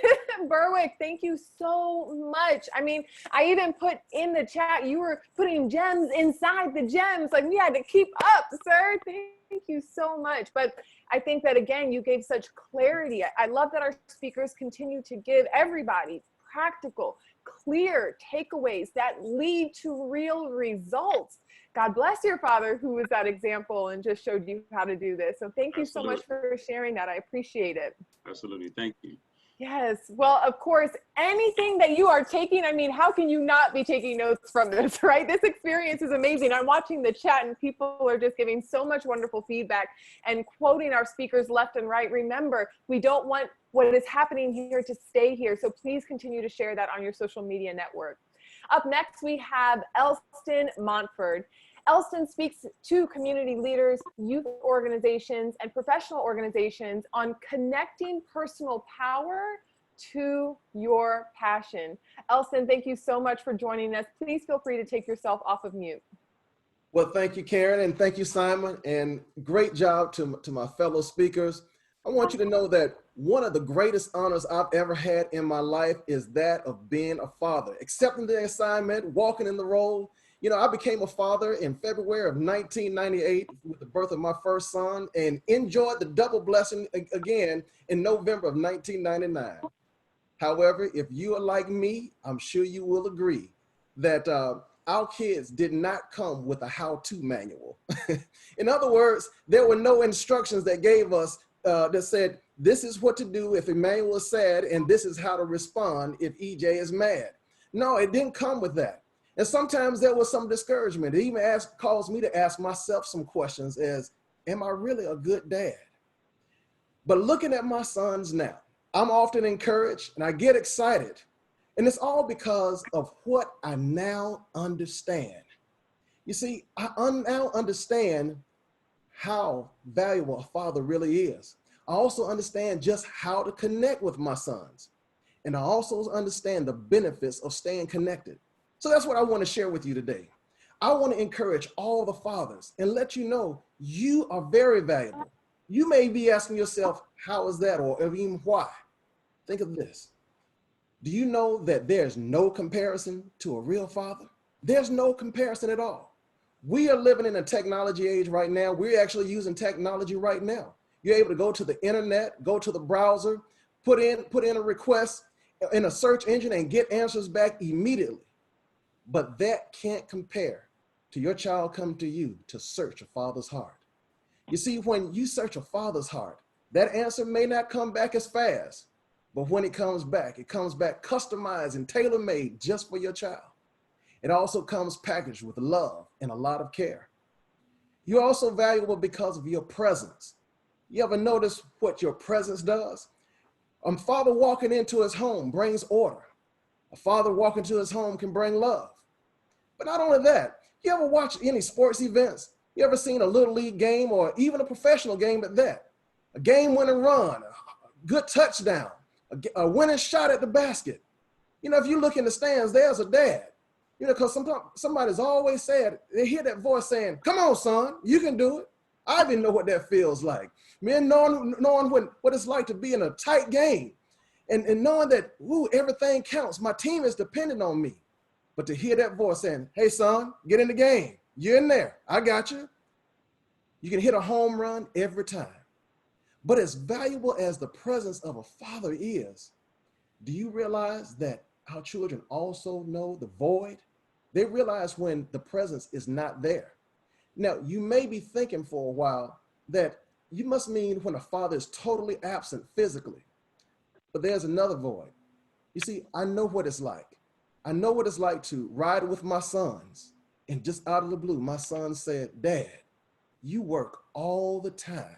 Berwick, thank you so much. I mean, I even put in the chat, you were putting gems inside the gems, like we had to keep up, sir. Thank you so much. But I think that, again, you gave such clarity. I love that our speakers continue to give everybody practical, clear takeaways that lead to real results. God bless your father, who was that example and just showed you how to do this. So thank you so much for sharing that. I appreciate it. Absolutely. Thank you. Yes. Well, of course, anything that you are taking, I mean, how can you not be taking notes from this, right? This experience is amazing. I'm watching the chat and people are just giving so much wonderful feedback and quoting our speakers left and right. Remember, we don't want what is happening here to stay here. So please continue to share that on your social media network. Up next, we have Elston Montford. Elston speaks to community leaders, youth organizations, and professional organizations on connecting personal power to your passion. Elston, thank you so much for joining us. Please feel free to take yourself off of mute. Well, thank you, Karen, and thank you, Simon, and great job to my fellow speakers. I want you to know that one of the greatest honors I've ever had in my life is that of being a father, accepting the assignment, walking in the role. You know, I became a father in February of 1998 with the birth of my first son, and enjoyed the double blessing again in November of 1999. However, if you are like me, I'm sure you will agree that our kids did not come with a how-to manual. In other words, there were no instructions that gave us that said, this is what to do if Emmanuel is sad, and this is how to respond if EJ is mad. No, it didn't come with that. And sometimes there was some discouragement. It even caused me to ask myself some questions as, am I really a good dad? But looking at my sons now, I'm often encouraged and I get excited. And it's all because of what I now understand. You see, I now understand how valuable a father really is. I also understand just how to connect with my sons. And I also understand the benefits of staying connected. So that's what I want to share with you today. I want to encourage all the fathers and let you know you are very valuable. You may be asking yourself, how is that, or even why? Think of this. Do you know that there's no comparison to a real father? There's no comparison at all. We are living in a technology age right now. We're actually using technology right now. You're able to go to the internet, go to the browser, put in a request in a search engine and get answers back immediately. But that can't compare to your child come to you to search a father's heart. You see, when you search a father's heart, that answer may not come back as fast, but when it comes back customized and tailor-made just for your child. It also comes packaged with love and a lot of care. You're also valuable because of your presence. You ever notice what your presence does? A father walking into his home brings order. A father walking to his home can bring love. But not only that, you ever watch any sports events? You ever seen a little league game or even a professional game at that? A game-winning run, a good touchdown, a winning shot at the basket. You know, if you look in the stands, there's a dad. You know, because somebody's always said, they hear that voice saying, come on, son, you can do it. I even know what that feels like. Man, knowing what it's like to be in a tight game and knowing that, ooh, everything counts. My team is dependent on me. But to hear that voice saying, hey, son, get in the game. You're in there. I got you. You can hit a home run every time. But as valuable as the presence of a father is, do you realize that our children also know the void? They realize when the presence is not there. Now, you may be thinking for a while that you must mean when a father is totally absent physically. But there's another void. You see, I know what it's like. I know what it's like to ride with my sons, and just out of the blue, my son said, Dad, you work all the time.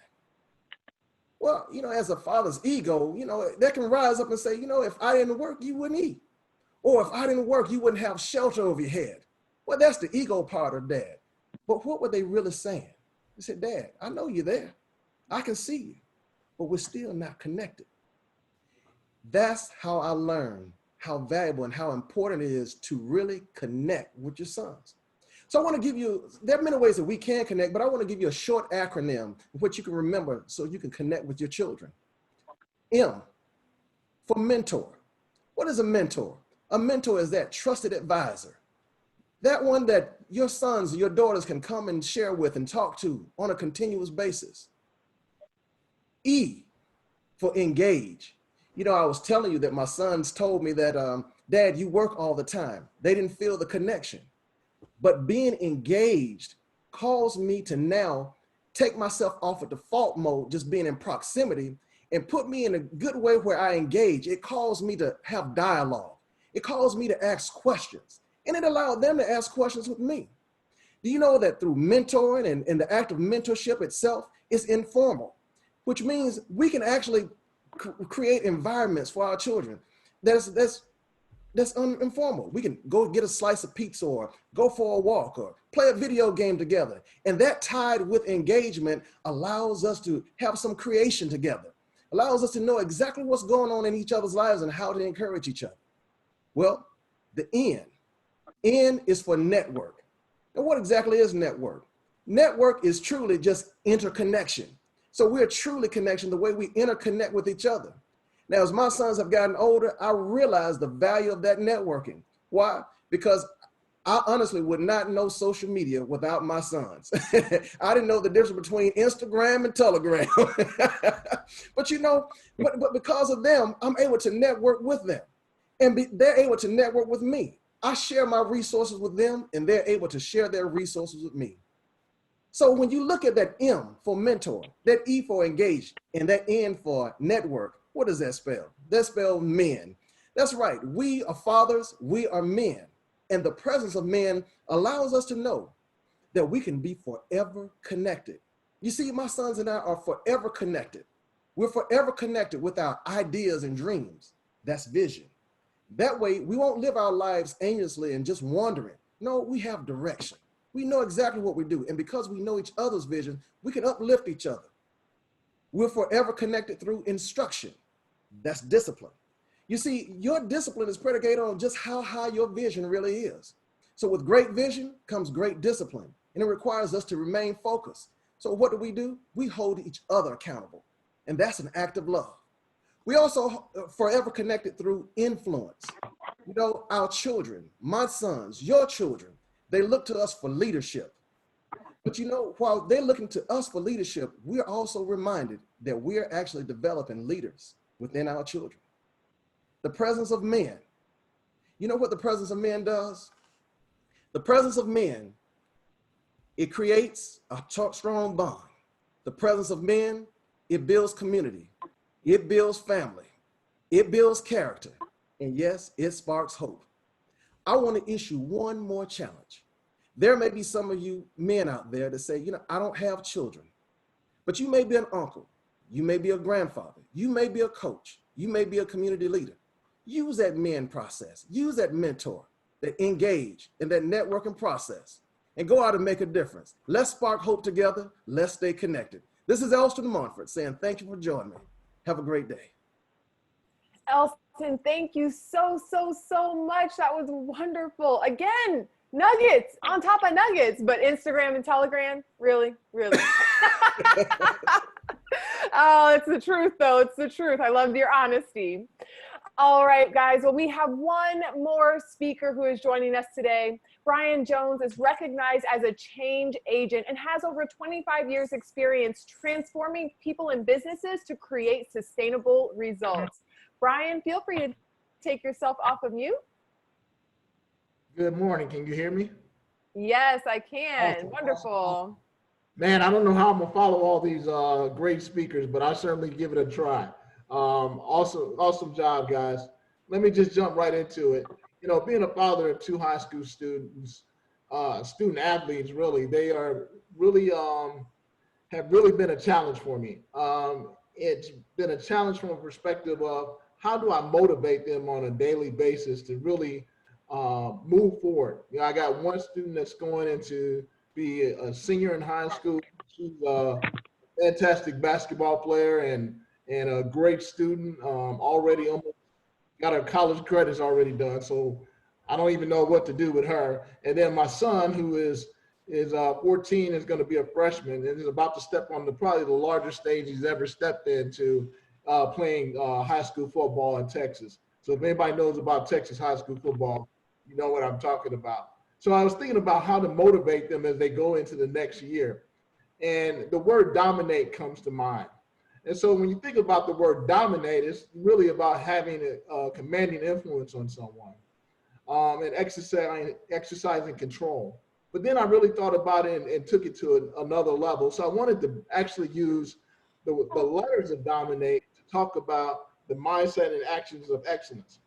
Well, you know, as a father's ego, you know, that can rise up and say, you know, if I didn't work, you wouldn't eat. Or if I didn't work, you wouldn't have shelter over your head. Well, that's the ego part of dad. But what were they really saying? They said, Dad, I know you're there. I can see you, but we're still not connected. That's how I learned how valuable and how important it is to really connect with your sons. So I want to give you, there are many ways that we can connect, but I want to give you a short acronym which you can remember so you can connect with your children. M for mentor. What is a mentor? A mentor is that trusted advisor. That one that your sons or your daughters can come and share with and talk to on a continuous basis. E for engage. You know, I was telling you that my sons told me that, Dad, you work all the time. They didn't feel the connection. But being engaged caused me to now take myself off of default mode, just being in proximity, and put me in a good way where I engage. It caused me to have dialogue. It caused me to ask questions. And it allowed them to ask questions with me. Do you know that through mentoring and the act of mentorship itself is informal, which means we can actually create environments for our children that's that's informal. We can go get a slice of pizza or go for a walk or play a video game together. And that tied with engagement allows us to have some creation together, allows us to know exactly what's going on in each other's lives and how to encourage each other. Well, the N is for network. And what exactly is network? Network is truly just interconnection. So we're truly connection the way we interconnect with each other. Now, as my sons have gotten older, I realize the value of that networking. Why? Because I honestly would not know social media without my sons. I didn't know the difference between Instagram and Telegram. But you know, but because of them, I'm able to network with them. And they're able to network with me. I share my resources with them, and they're able to share their resources with me. So when you look at that M for mentor, that E for engage, and that N for network, what does that spell? That spells men. That's right. We are fathers. We are men. And the presence of men allows us to know that we can be forever connected. You see, my sons and I are forever connected. We're forever connected with our ideas and dreams. That's vision. That way, we won't live our lives aimlessly and just wandering. No, we have direction. We know exactly what we do. And because we know each other's vision, we can uplift each other. We're forever connected through instruction. That's discipline. You see, your discipline is predicated on just how high your vision really is. So with great vision comes great discipline, and it requires us to remain focused. So what do? We hold each other accountable, and that's an act of love. We also forever connected through influence. You know, our children, my sons, your children, they look to us for leadership. But you know, while they're looking to us for leadership, we're also reminded that we're actually developing leaders within our children. The presence of men. You know what the presence of men does? The presence of men, it creates a strong bond. The presence of men, it builds community. It builds family. It builds character. And yes, it sparks hope. I want to issue one more challenge. There may be some of you men out there that say, you know, I don't have children, but you may be an uncle. You may be a grandfather. You may be a coach. You may be a community leader. Use that men process. Use that mentor, that engage in that networking process, and go out and make a difference. Let's spark hope together. Let's stay connected. This is Elston Montford saying thank you for joining me. Have a great day. Elston, thank you so much. That was wonderful. Again, nuggets on top of nuggets, but Instagram and Telegram, really? Oh, it's the truth though. It's the truth. I love your honesty. All right, guys. Well, we have one more speaker who is joining us today. Brian Jones is recognized as a change agent and has over 25 years experience transforming people and businesses to create sustainable results. Brian, feel free to take yourself off of mute. Good morning. Can you hear me? Yes, I can. Awesome. Wonderful. Man, I don't know how I'm gonna follow all these great speakers, but I'll certainly give it a try. Awesome job, guys. Let me just jump right into it. You know, being a father of two high school students, student athletes, really, they are really have really been a challenge for me. It's been a challenge from a perspective of how do I motivate them on a daily basis to really move forward. You know, I got one student that's going into be a senior in high school. She's a fantastic basketball player and a great student. Already almost got her college credits already done. So I don't even know what to do with her. And then my son, who is 14, is going to be a freshman and is about to step on probably the largest stage he's ever stepped into, playing high school football in Texas. So if anybody knows about Texas high school football, you know what I'm talking about. So I was thinking about how to motivate them as they go into the next year. And the word dominate comes to mind. And so when you think about the word dominate, it's really about having a commanding influence on someone and exercising control. But then I really thought about it and took it to another level. So I wanted to actually use the letters of dominate to talk about the mindset and actions of excellence.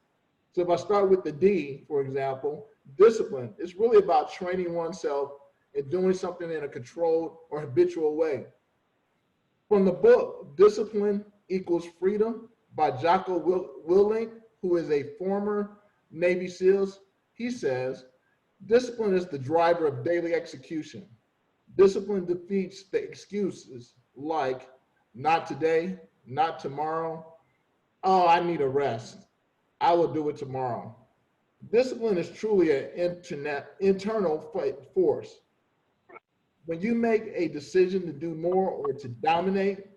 So if I start with the D, for example, discipline, it's really about training oneself and doing something in a controlled or habitual way. From the book, Discipline Equals Freedom by Jocko Willink, who is a former Navy SEALs, he says, discipline is the driver of daily execution. Discipline defeats the excuses like, not today, not tomorrow. Oh, I need a rest. I will do it tomorrow. Discipline is truly an internal force. When you make a decision to do more or to dominate,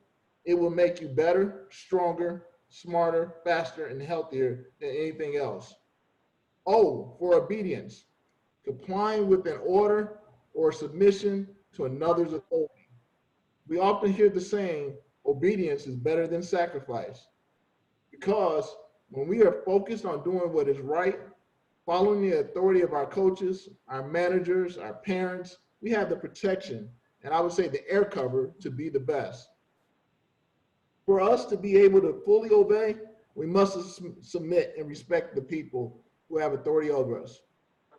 it will make you better, stronger, smarter, faster, and healthier than anything else. O, for obedience, complying with an order or submission to another's authority. We often hear the saying, obedience is better than sacrifice, because when we are focused on doing what is right, following the authority of our coaches, our managers, our parents, we have the protection, and I would say the air cover, to be the best. For us to be able to fully obey, we must submit and respect the people who have authority over us.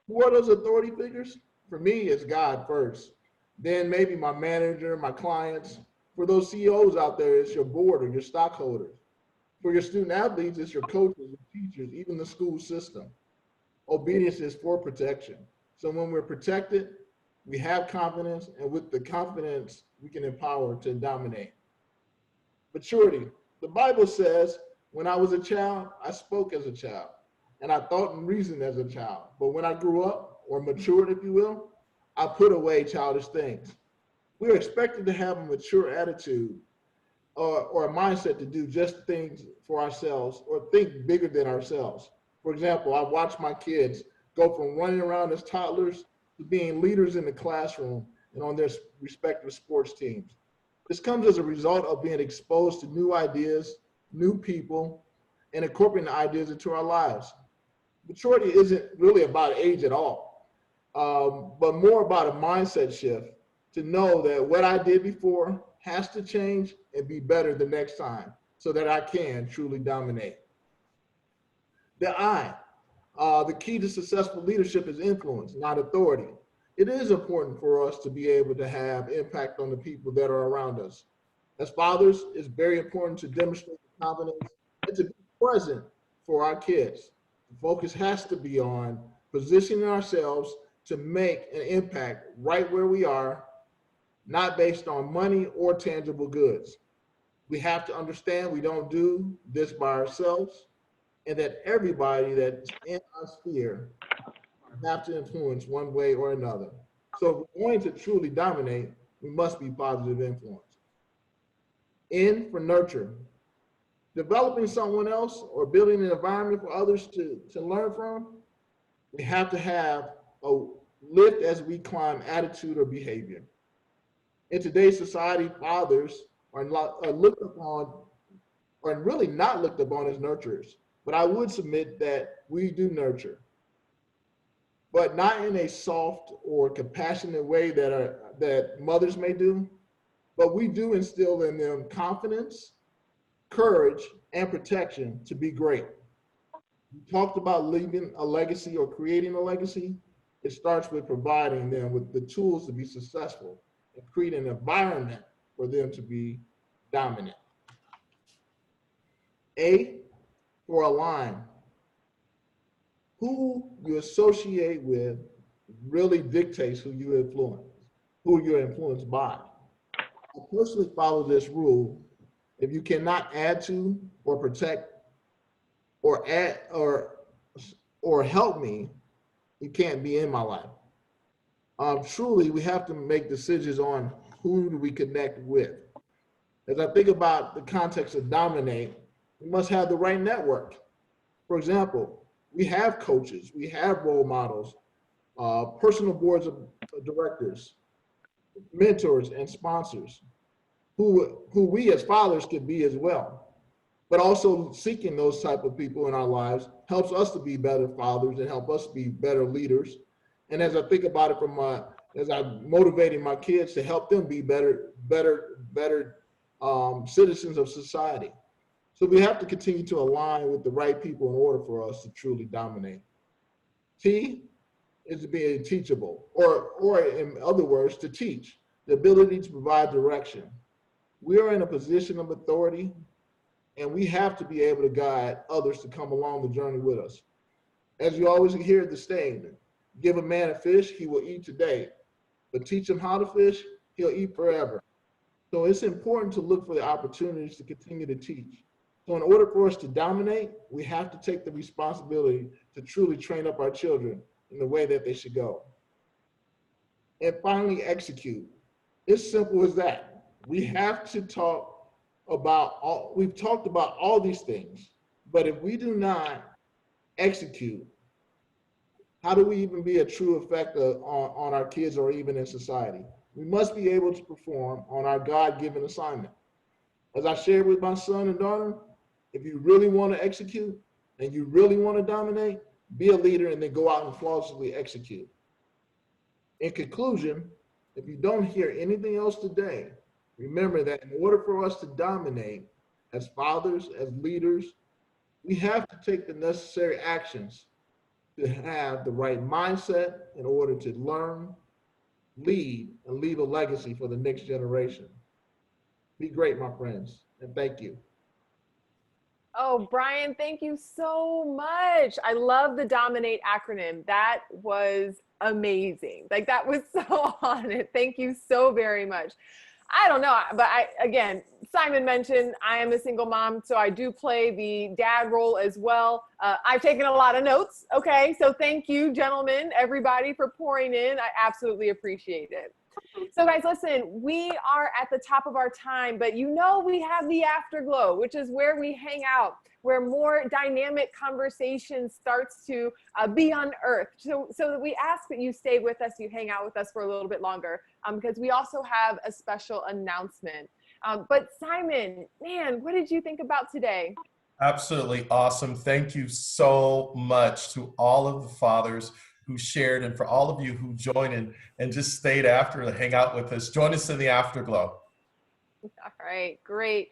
Who are those authority figures? For me, it's God first. Then maybe my manager, my clients. For those CEOs out there, it's your board or your stockholders. For your student athletes, it's your coaches, your teachers, even the school system. Obedience is for protection. So when we're protected, we have confidence, and with the confidence, we can empower to dominate. Maturity. The Bible says, when I was a child, I spoke as a child, and I thought and reasoned as a child. But when I grew up, or matured, if you will, I put away childish things. We're expected to have a mature attitude or a mindset to do just things for ourselves or think bigger than ourselves. For example, I watched my kids go from running around as toddlers to being leaders in the classroom and on their respective sports teams. This comes as a result of being exposed to new ideas, new people, and incorporating the ideas into our lives. Maturity isn't really about age at all, but more about a mindset shift to know that what I did before has to change and be better the next time so that I can truly dominate. The I, the key to successful leadership is influence, not authority. It is important for us to be able to have impact on the people that are around us. As fathers, it's very important to demonstrate confidence and to be present for our kids. The focus has to be on positioning ourselves to make an impact right where we are, not based on money or tangible goods. We have to understand we don't do this by ourselves, and that everybody that's in our sphere have to influence one way or another. So if we're going to truly dominate, we must be positive influence. N for nurture. Developing someone else or building an environment for others to learn from, we have to have a lift as we climb attitude or behavior. In today's society, fathers are looked upon, or really not looked upon as nurturers. But I would submit that we do nurture, but not in a soft or compassionate way that mothers may do, but we do instill in them confidence, courage, and protection to be great. We talked about leaving a legacy or creating a legacy. It starts with providing them with the tools to be successful and create an environment for them to be dominant. A, for align. Who you associate with really dictates who you influence, who you're influenced by. I personally follow this rule. If you cannot add to or protect or add or help me, you can't be in my life. Truly, we have to make decisions on who do we connect with. As I think about the context of dominate, we must have the right network. For example, we have coaches, we have role models, personal boards of directors, mentors, and sponsors who we as fathers could be as well. But also seeking those type of people in our lives helps us to be better fathers and help us be better leaders. And as I think about it as I'm motivating my kids to help them be better citizens of society. So we have to continue to align with the right people in order for us to truly dominate. T is to be teachable, or in other words, to teach, the ability to provide direction. We are in a position of authority, and we have to be able to guide others to come along the journey with us. As you always hear the saying, give a man a fish, he will eat today. But teach him how to fish, he'll eat forever. So it's important to look for the opportunities to continue to teach. So in order for us to dominate, we have to take the responsibility to truly train up our children in the way that they should go. And finally, execute. It's simple as that. We have to talk about we've talked about all these things, but if we do not execute, how do we even be a true effect on our kids or even in society? We must be able to perform on our God-given assignment. As I shared with my son and daughter, if you really want to execute and you really want to dominate, be a leader and then go out and flawlessly execute. In conclusion, if you don't hear anything else today, remember that in order for us to dominate as fathers, as leaders, we have to take the necessary actions to have the right mindset in order to learn, lead, and leave a legacy for the next generation. Be great, my friends, and thank you. Oh, Brian, thank you so much. I love the Dominate acronym. That was amazing. Like, that was so on it. Thank you so very much. I don't know, but again, Simon mentioned I am a single mom, so I do play the dad role as well. I've taken a lot of notes, okay? So thank you, gentlemen, everybody, for pouring in. I absolutely appreciate it. So guys, listen, we are at the top of our time, but you know we have the afterglow, which is where we hang out, where more dynamic conversation starts to be unearthed. So that we ask that you stay with us, you hang out with us for a little bit longer, because we also have a special announcement. But Simon, man, what did you think about today? Absolutely awesome. Thank you so much to all of the fathers who shared, and for all of you who joined in and just stayed after to hang out with us. Join us in the afterglow. All right, great.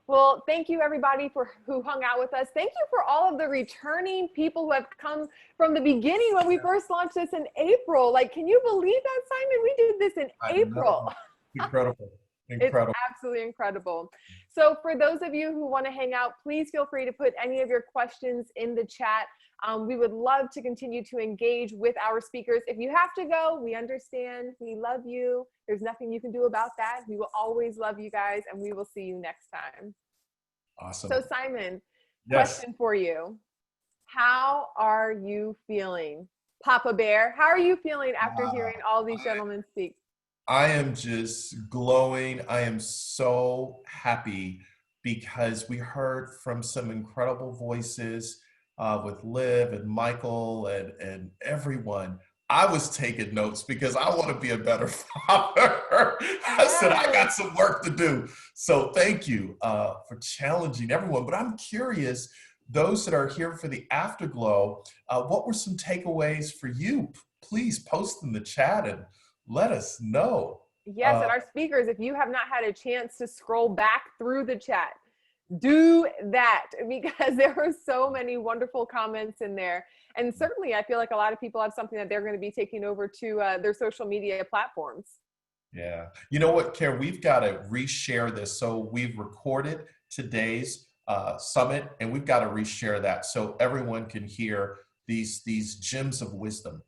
Well, thank you everybody who hung out with us. Thank you for all of the returning people who have come from the beginning when we first launched this in April. Like, can you believe that, Simon? We did this in April. Incredible. Incredible. It's absolutely incredible. So for those of you who want to hang out, please feel free to put any of your questions in the chat. We would love to continue to engage with our speakers. If you have to go, we understand. We love you. There's nothing you can do about that. We will always love you guys, and we will see you next time. Awesome. So Simon, Yes. question for you. How are you feeling? Papa Bear, how are you feeling after hearing all these gentlemen speak? I am just glowing. I am so happy because we heard from some incredible voices with Liv and Michael and everyone. I was taking notes because I want to be a better father. I said, I got some work to do. So thank you for challenging everyone. But I'm curious, those that are here for the afterglow, what were some takeaways for you? Please post in the chat and let us know. Yes, and our speakers, if you have not had a chance to scroll back through the chat, do that, because there were so many wonderful comments in there. And certainly I feel like a lot of people have something that they're going to be taking over to their social media platforms. Yeah. You know what, Karen, we've got to reshare this. So we've recorded today's summit, and we've got to reshare that so everyone can hear these gems of wisdom.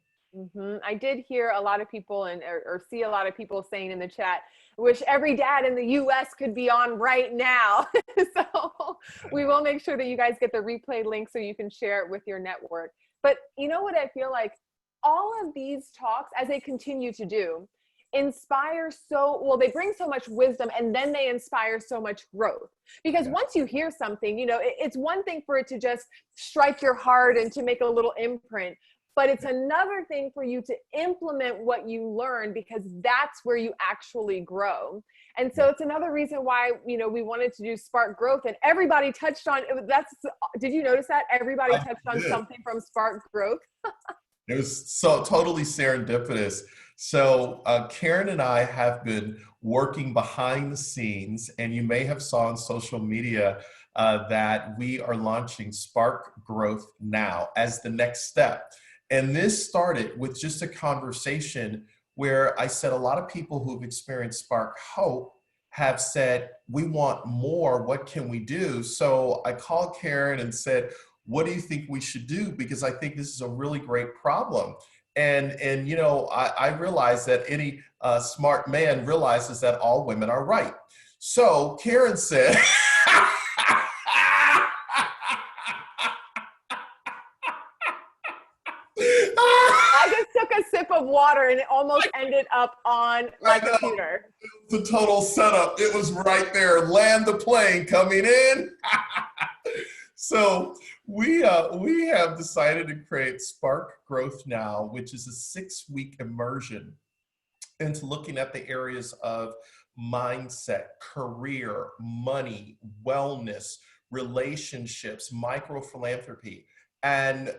I did hear a lot of people or see a lot of people saying in the chat, wish every dad in the US could be on right now. So we will make sure that you guys get the replay link so you can share it with your network. But you know what I feel like? All of these talks, as they continue to do, inspire they bring so much wisdom, and then they inspire so much growth. Because once you hear something, you know, it's one thing for it to just strike your heart and to make a little imprint. But it's another thing for you to implement what you learn, because that's where you actually grow. And so it's another reason why, you know, we wanted to do Spark Growth, and everybody touched on did you notice that? Everybody touched on something from Spark Growth. It was so totally serendipitous. So Karen and I have been working behind the scenes, and you may have saw on social media that we are launching Spark Growth Now as the next step. And this started with just a conversation where I said a lot of people who've experienced Spark Hope have said, we want more, what can we do? So I called Karen and said, what do you think we should do? Because I think this is a really great problem. And you know, I realize that any smart man realizes that all women are right. So Karen said, I just took a sip of water and it almost ended up on my computer. It was a total setup. It was right there. Land the plane coming in. So we have decided to create Spark Growth Now, which is a 6-week immersion into looking at the areas of mindset, career, money, wellness, relationships, micro philanthropy. And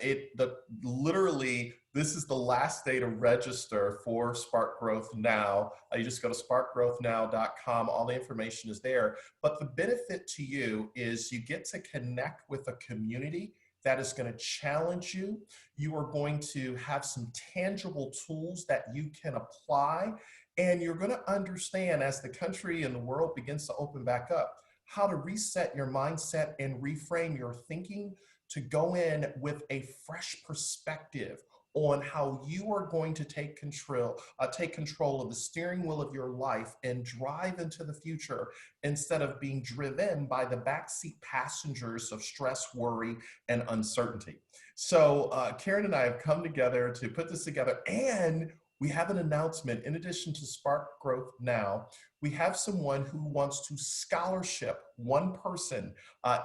literally, this is the last day to register for Spark Growth Now. You just go to sparkgrowthnow.com. All the information is there. But the benefit to you is you get to connect with a community that is going to challenge you. You are going to have some tangible tools that you can apply. And you're going to understand, as the country and the world begins to open back up, how to reset your mindset and reframe your thinking to go in with a fresh perspective on how you are going to take control of the steering wheel of your life and drive into the future instead of being driven by the backseat passengers of stress, worry, and uncertainty. So Karen and I have come together to put this together, and we have an announcement. In addition to Spark Growth Now, we have someone who wants to scholarship one person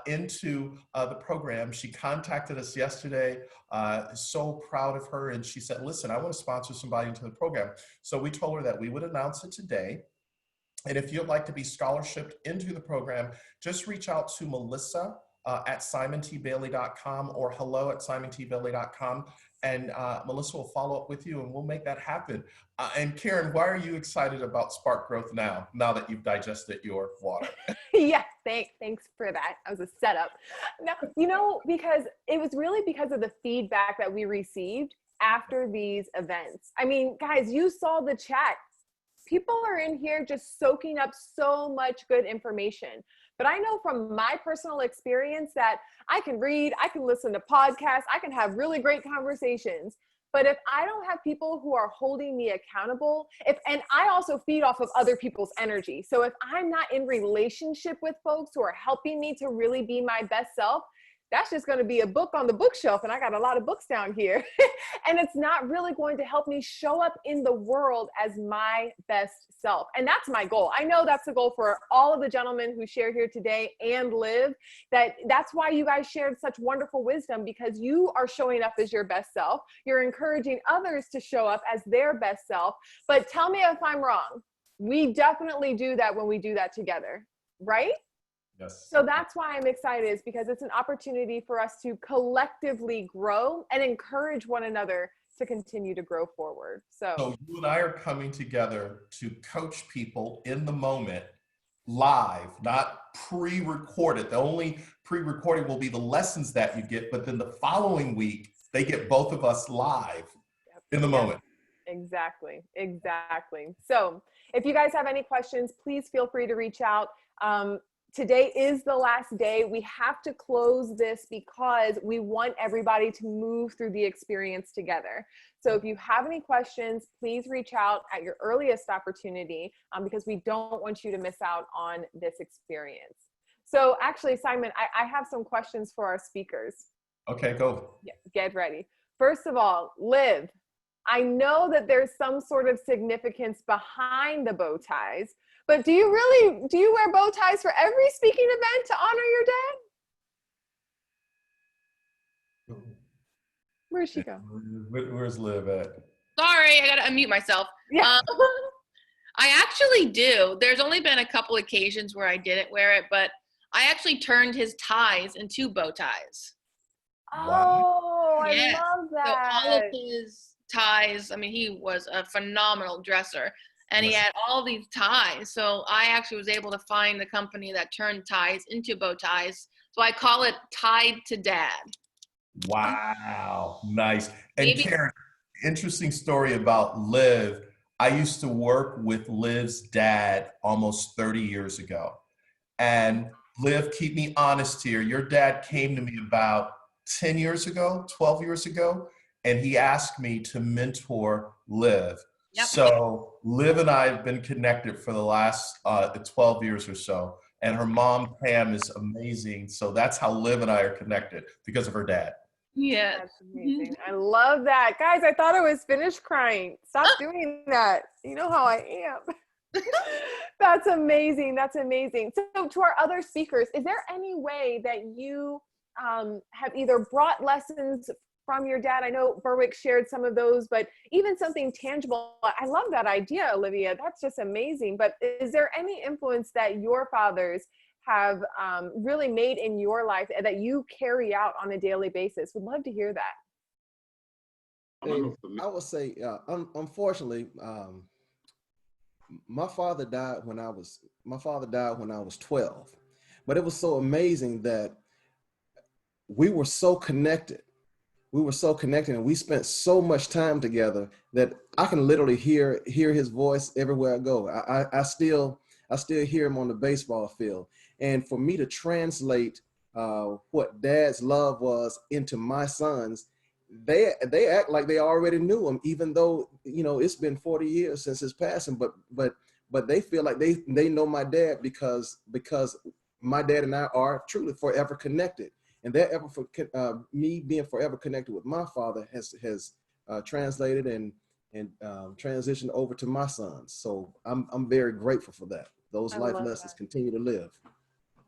into the program. She contacted us yesterday, so proud of her. And she said, listen, I want to sponsor somebody into the program. So we told her that we would announce it today. And if you'd like to be scholarshiped into the program, just reach out to Melissa at simontbailey.com or hello@simontbailey.com. And Melissa will follow up with you and we'll make that happen. And Karen, why are you excited about Spark Growth now that you've digested your water? Yeah, thanks for that. That was a setup. No, you know, because it was really because of the feedback that we received after these events. I mean, guys, you saw the chat. People are in here just soaking up so much good information. But I know from my personal experience that I can read, I can listen to podcasts, I can have really great conversations. But if I don't have people who are holding me accountable, and I also feed off of other people's energy. So if I'm not in relationship with folks who are helping me to really be my best self, that's just going to be a book on the bookshelf. And I got a lot of books down here. And it's not really going to help me show up in the world as my best self. And that's my goal. I know that's the goal for all of the gentlemen who shared here today and Liv. That's why you guys shared such wonderful wisdom, because you are showing up as your best self. You're encouraging others to show up as their best self. But tell me if I'm wrong. We definitely do that when we do that together, right? Yes. So that's why I'm excited, is because it's an opportunity for us to collectively grow and encourage one another to continue to grow forward. So you and I are coming together to coach people in the moment, live, not pre-recorded. The only pre-recording will be the lessons that you get, but then the following week, they get both of us live in the moment. Exactly. So if you guys have any questions, please feel free to reach out. Today is the last day. We have to close this because we want everybody to move through the experience together. So if you have any questions, please reach out at your earliest opportunity, because we don't want you to miss out on this experience. So actually, Simon, I have some questions for our speakers. Okay, go. Yeah, get ready. First of all, Liv, I know that there's some sort of significance behind the bow ties, but do you wear bow ties for every speaking event to honor your dad? Where's she go? Where's Liv at? Sorry, I gotta unmute myself. Yeah. I actually do. There's only been a couple occasions where I didn't wear it, but I actually turned his ties into bow ties. Oh, Yeah. I love that. So all of his ties, I mean, he was a phenomenal dresser, and he had all these ties. So I actually was able to find the company that turned ties into bow ties. So I call it Tied to Dad. Wow, nice. And Maybe. Karen, interesting story about Liv. I used to work with Liv's dad almost 30 years ago. And Liv, keep me honest here. Your dad came to me about 10 years ago, 12 years ago, and he asked me to mentor Liv. Yep. So Liv and I have been connected for the last 12 years or so. And her mom, Pam, is amazing. So that's how Liv and I are connected, because of her dad. Yeah. That's amazing. I love that. Guys, I thought I was finished crying. Stop doing that. You know how I am. That's amazing. That's amazing. So to our other speakers, is there any way that you have either brought lessons from your dad? I know Berwick shared some of those, but even something tangible. I love that idea, Olivia. That's just amazing. But is there any influence that your fathers have really made in your life that you carry out on a daily basis? Would love to hear that. I would say, unfortunately, my father died when I was 12, but it was so amazing that we were so connected. We were so connected, and we spent so much time together that I can literally hear his voice everywhere I go. I still hear him on the baseball field. And for me to translate what Dad's love was into my sons, they act like they already knew him, even though, you know, it's been 40 years since his passing. But they feel like they know my dad because my dad and I are truly forever connected. And me being forever connected with my father has translated and transitioned over to my sons. So I'm very grateful for that. Those life lessons continue to live.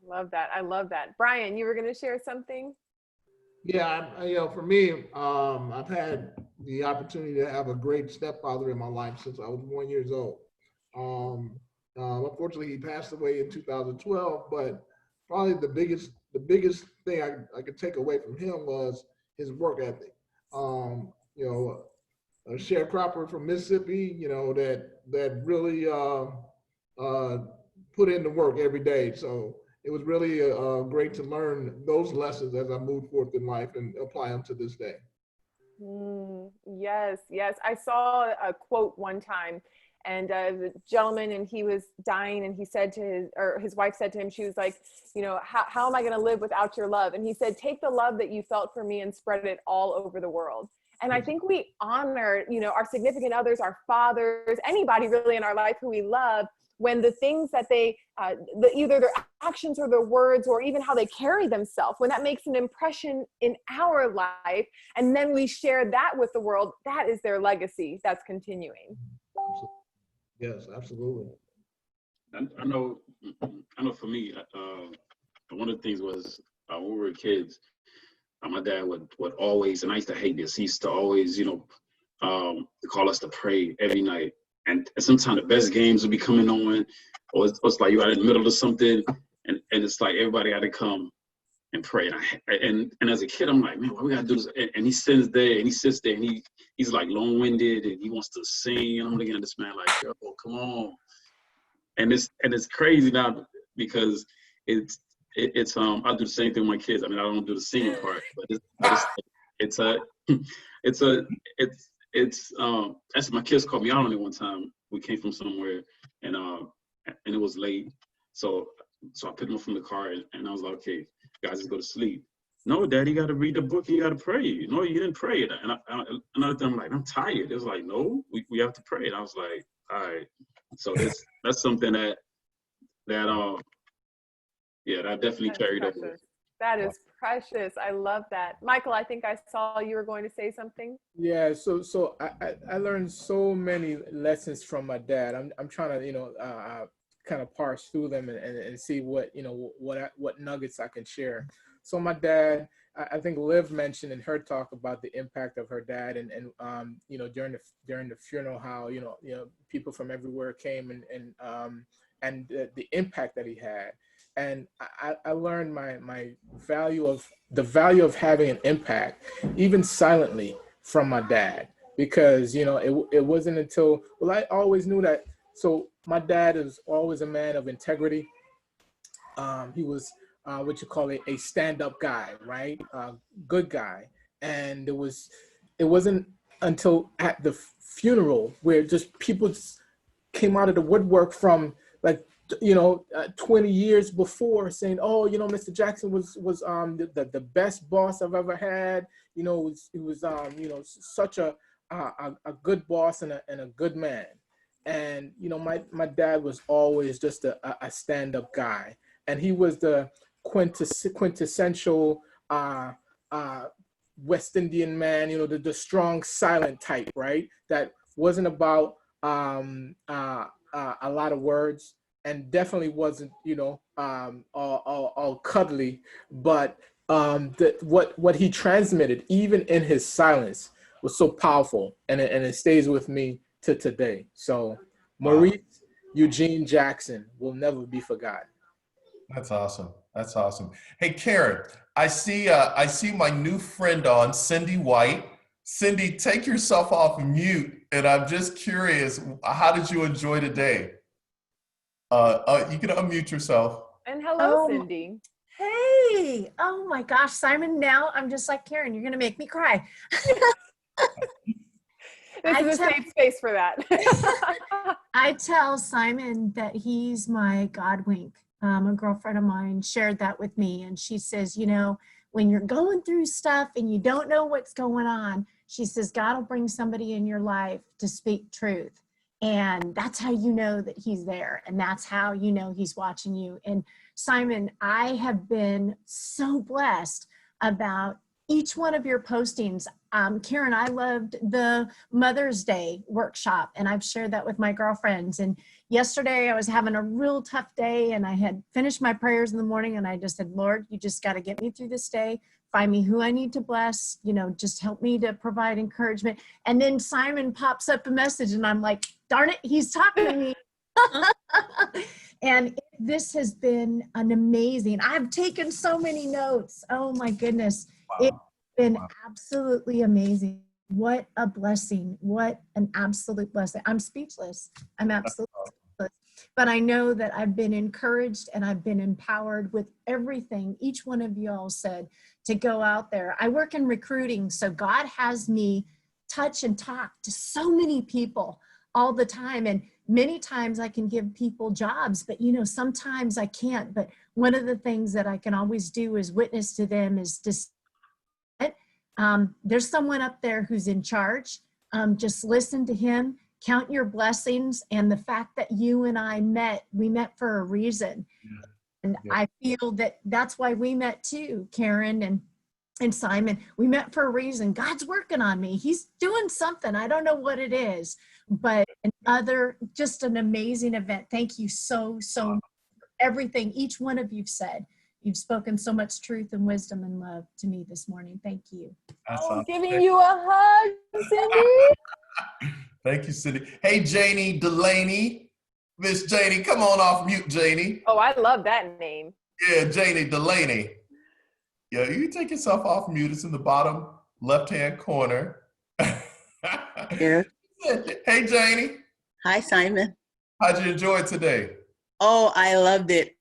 Love that. I love that. Brian, you were going to share something? Yeah, for me, I've had the opportunity to have a great stepfather in my life since I was 1 year old. Unfortunately, he passed away in 2012, but probably the biggest thing I could take away from him was his work ethic. A sharecropper from Mississippi, that really put in the work every day. So it was really great to learn those lessons as I moved forth in life and apply them to this day. Yes, yes. I saw a quote one time, and the gentleman, and he was dying, and he said to his wife said to him, she was like, how am I going to live without your love? And he said, take the love that you felt for me and spread it all over the world. And I think we honor, our significant others, our fathers, anybody really in our life who we love, when the things that they, either their actions or their words or even how they carry themselves, when that makes an impression in our life, and then we share that with the world, that is their legacy that's continuing. Yes, absolutely. I know for me, one of the things was when we were kids, my dad would always, and I used to hate this, he used to always, call us to pray every night. And sometimes the best games would be coming on, or it's like you're in the middle of something, and it's like everybody had to come and pray. And as a kid, I'm like, man, why we gotta do this? And he sits there, and he's like long-winded, and he wants to sing. And I'm looking at this man like, yo, come on. And it's crazy now because it's I do the same thing with my kids. I mean, I don't do the singing part, but actually my kids called me out on it one time. We came from somewhere, and it was late, so I picked them up from the car, and I was like, okay, guys, just go to sleep. No, Dad, you got to read the book, and you got to pray. No, you didn't pray. And another thing, I'm like, I'm tired. It was like, no, we have to pray. And I was like, all right. So that's something that definitely carried over. That is precious. I love that. Michael, I think I saw you were going to say something. Yeah, so I learned so many lessons from my dad. I'm trying to kind of parse through them and see what nuggets I can share. So my dad, I think Liv mentioned in her talk about the impact of her dad, and during the funeral, how people from everywhere came and the impact that he had. And I learned my value of having an impact, even silently, from my dad, because it wasn't until, I always knew that. So my dad is always a man of integrity. He was what you call a stand-up guy, right? Good guy. And it wasn't until at the funeral where just people just came out of the woodwork from like 20 years before, saying, "Oh, Mr. Jackson was the best boss I've ever had. He was such a good boss and a good man." And my dad was always just a stand-up guy, and he was the quintessential West Indian man, the strong, silent type, right? That wasn't about a lot of words, and definitely wasn't, all cuddly, but what he transmitted, even in his silence, was so powerful, and it stays with me to today. So, Maurice Eugene Jackson will never be forgotten. That's awesome. That's awesome. Hey, Karen, I see my new friend on, Cindy White. Cindy, take yourself off mute, and I'm just curious, how did you enjoy today? You can unmute yourself. And hello, Cindy. Hey, oh my gosh, Simon, now I'm just like Karen, you're gonna make me cry. This is a safe space for that. I tell Simon that he's my God wink. A girlfriend of mine shared that with me, and she says, when you're going through stuff and you don't know what's going on, she says, God will bring somebody in your life to speak truth. And that's how you know that he's there. And that's how you know he's watching you. And Simon, I have been so blessed about each one of your postings. Karen, I loved the Mother's Day workshop, and I've shared that with my girlfriends. And yesterday I was having a real tough day, and I had finished my prayers in the morning, and I just said, Lord, you just got to get me through this day. Find me who I need to bless, just help me to provide encouragement. And then Simon pops up a message, and I'm like, darn it, he's talking to me. And this has been an amazing, I've taken so many notes. Oh my goodness. Wow. It's been absolutely amazing. What a blessing. What an absolute blessing. I'm speechless. I'm absolutely speechless. But I know that I've been encouraged and I've been empowered with everything each one of you all said to go out there. I work in recruiting, so God has me touch and talk to so many people all the time. And many times I can give people jobs, but sometimes I can't. But one of the things that I can always do is witness to them is just, there's someone up there who's in charge. Just listen to him, count your blessings. And the fact that you and I met, we met for a reason. Yeah. And yeah. I feel that that's why we met too, Karen and Simon. We met for a reason. God's working on me. He's doing something. I don't know what it is, but just an amazing event. Thank you so much for everything each one of you've said. You've spoken so much truth and wisdom and love to me this morning. Thank you. Giving you a hug, Cindy. Thank you, Cindy. Hey, Janie Delaney. Miss Janie, come on off mute, Janie. Oh, I love that name. Yeah, Janie Delaney. Yeah, you can take yourself off mute. It's in the bottom left-hand corner. Yeah. Hey, Janie. Hi, Simon. How'd you enjoy it today? Oh, I loved it.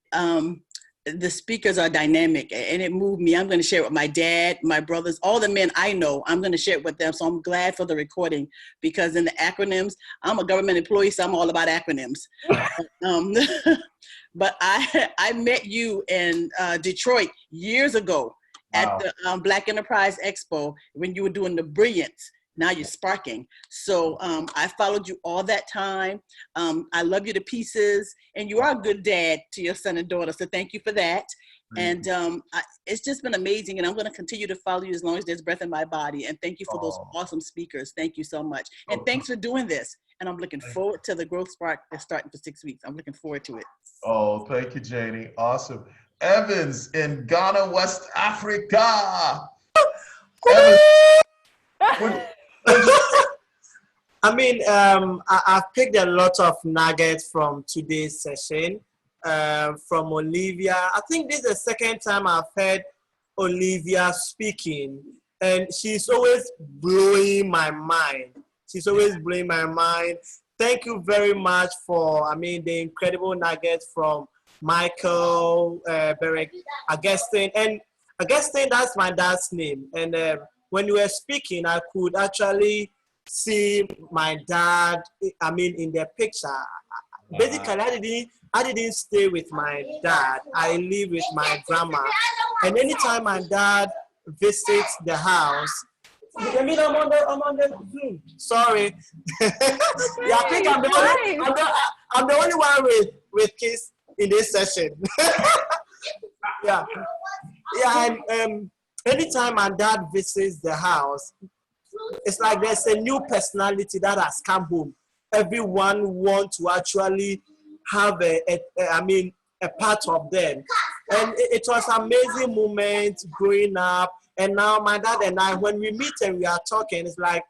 The speakers are dynamic, and it moved me. I'm going to share it with my dad, my brothers, all the men I know. I'm going to share it with them. So I'm glad for the recording, because in the acronyms, I'm a government employee, so I'm all about acronyms. But I met you in Detroit years ago at the Black Enterprise Expo when you were doing the Brilliance. Now you're sparking. So I followed you all that time. I love you to pieces, and you are a good dad to your son and daughter. So thank you for that. And it's just been amazing. And I'm going to continue to follow you as long as there's breath in my body. And thank you for those awesome speakers. Thank you so much. And thanks for doing this. And I'm looking forward to the Growth Spark that's starting for 6 weeks. I'm looking forward to it. Oh, thank you, Janie. Awesome. Evans in Ghana, West Africa. Evans. I mean, I've picked a lot of nuggets from today's session from Olivia. I think this is the second time I've heard Olivia speaking, and she's always blowing my mind. She's always blowing my mind. Thank you very much for, the incredible nuggets from Michael, Berwick Augustin. And Augustin, that's my dad's name. And when you were speaking, I could actually see my dad, in the picture. Basically, I didn't I didn't stay with my dad. I live with my grandma. And anytime my dad visits the house, I mean, I'm on the Zoom. Sorry. Yeah, I think I'm the only one with kids in this session. Yeah. Yeah, and anytime my dad visits the house, it's like there's a new personality that has come home. Everyone wants to actually have a part of them. And it was an amazing moment growing up. And now my dad and I, when we meet and we are talking, it's like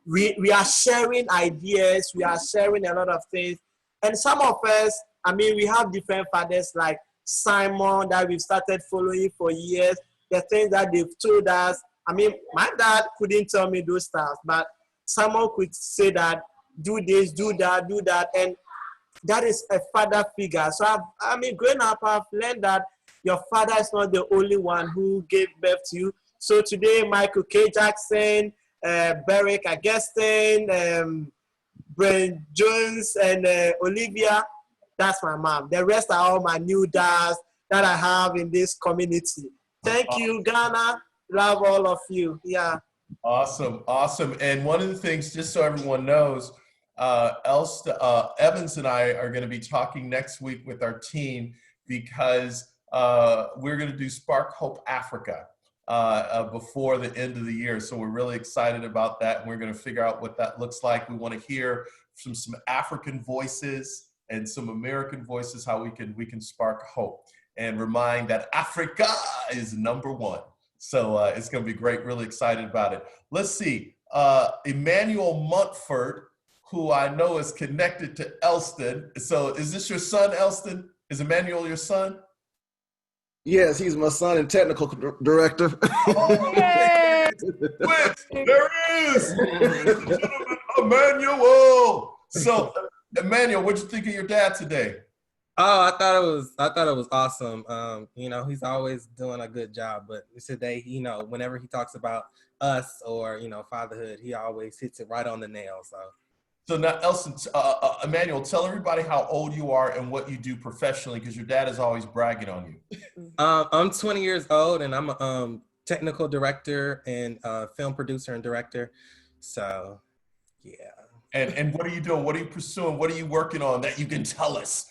we are sharing ideas, we are sharing a lot of things. And some of us, I mean, we have different fathers like Simon that we've started following for years, the things that they've told us. I mean, my dad couldn't tell me those stuff, but Simon could say that, do this, do that. And that is a father figure. So growing up, I've learned that your father is not the only one who gave birth to you. So today, Michael K. Jackson, Berwick Augustin, Brian Jones, and Olivia, that's my mom. The rest are all my new dads that I have in this community. Thank you, Ghana. Love all of you. Yeah. Awesome. And one of the things, just so everyone knows, Evans and I are going to be talking next week with our team because we're going to do Spark Hope Africa before the end of the year. So we're really excited about that. And we're going to figure out what that looks like. We want to hear from some African voices and some American voices, how we can spark hope and remind that Africa is #1. So it's going to be great. Really excited about it. Let's see. Emmanuel Montford, who I know is connected to Elston. So is this your son, Elston? Is Emmanuel your son? Yes, he's my son and technical director. Oh, there is Emmanuel. So Emmanuel, what'd you think of your dad today? Oh, I thought it was awesome. He's always doing a good job, but today, whenever he talks about us or, fatherhood, he always hits it right on the nail. So now, Elston, Emmanuel, tell everybody how old you are and what you do professionally, because your dad is always bragging on you. I'm 20 years old, and I'm a technical director and film producer and director. So, yeah. And what are you doing? What are you pursuing? What are you working on that you can tell us?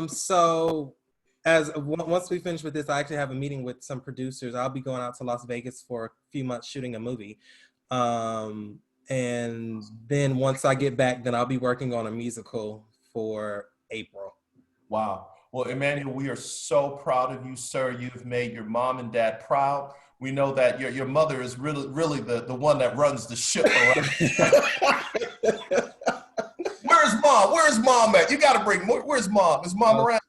So once we finish with this, I actually have a meeting with some producers. I'll be going out to Las Vegas for a few months shooting a movie. And then once I get back, then I'll be working on a musical for April. Wow. Well, Emmanuel, we are so proud of you, sir. You've made your mom and dad proud. We know that your mother is really the one that runs the ship around. Where's mom? Where's mom at? You got to bring, where's mom? Is mom around?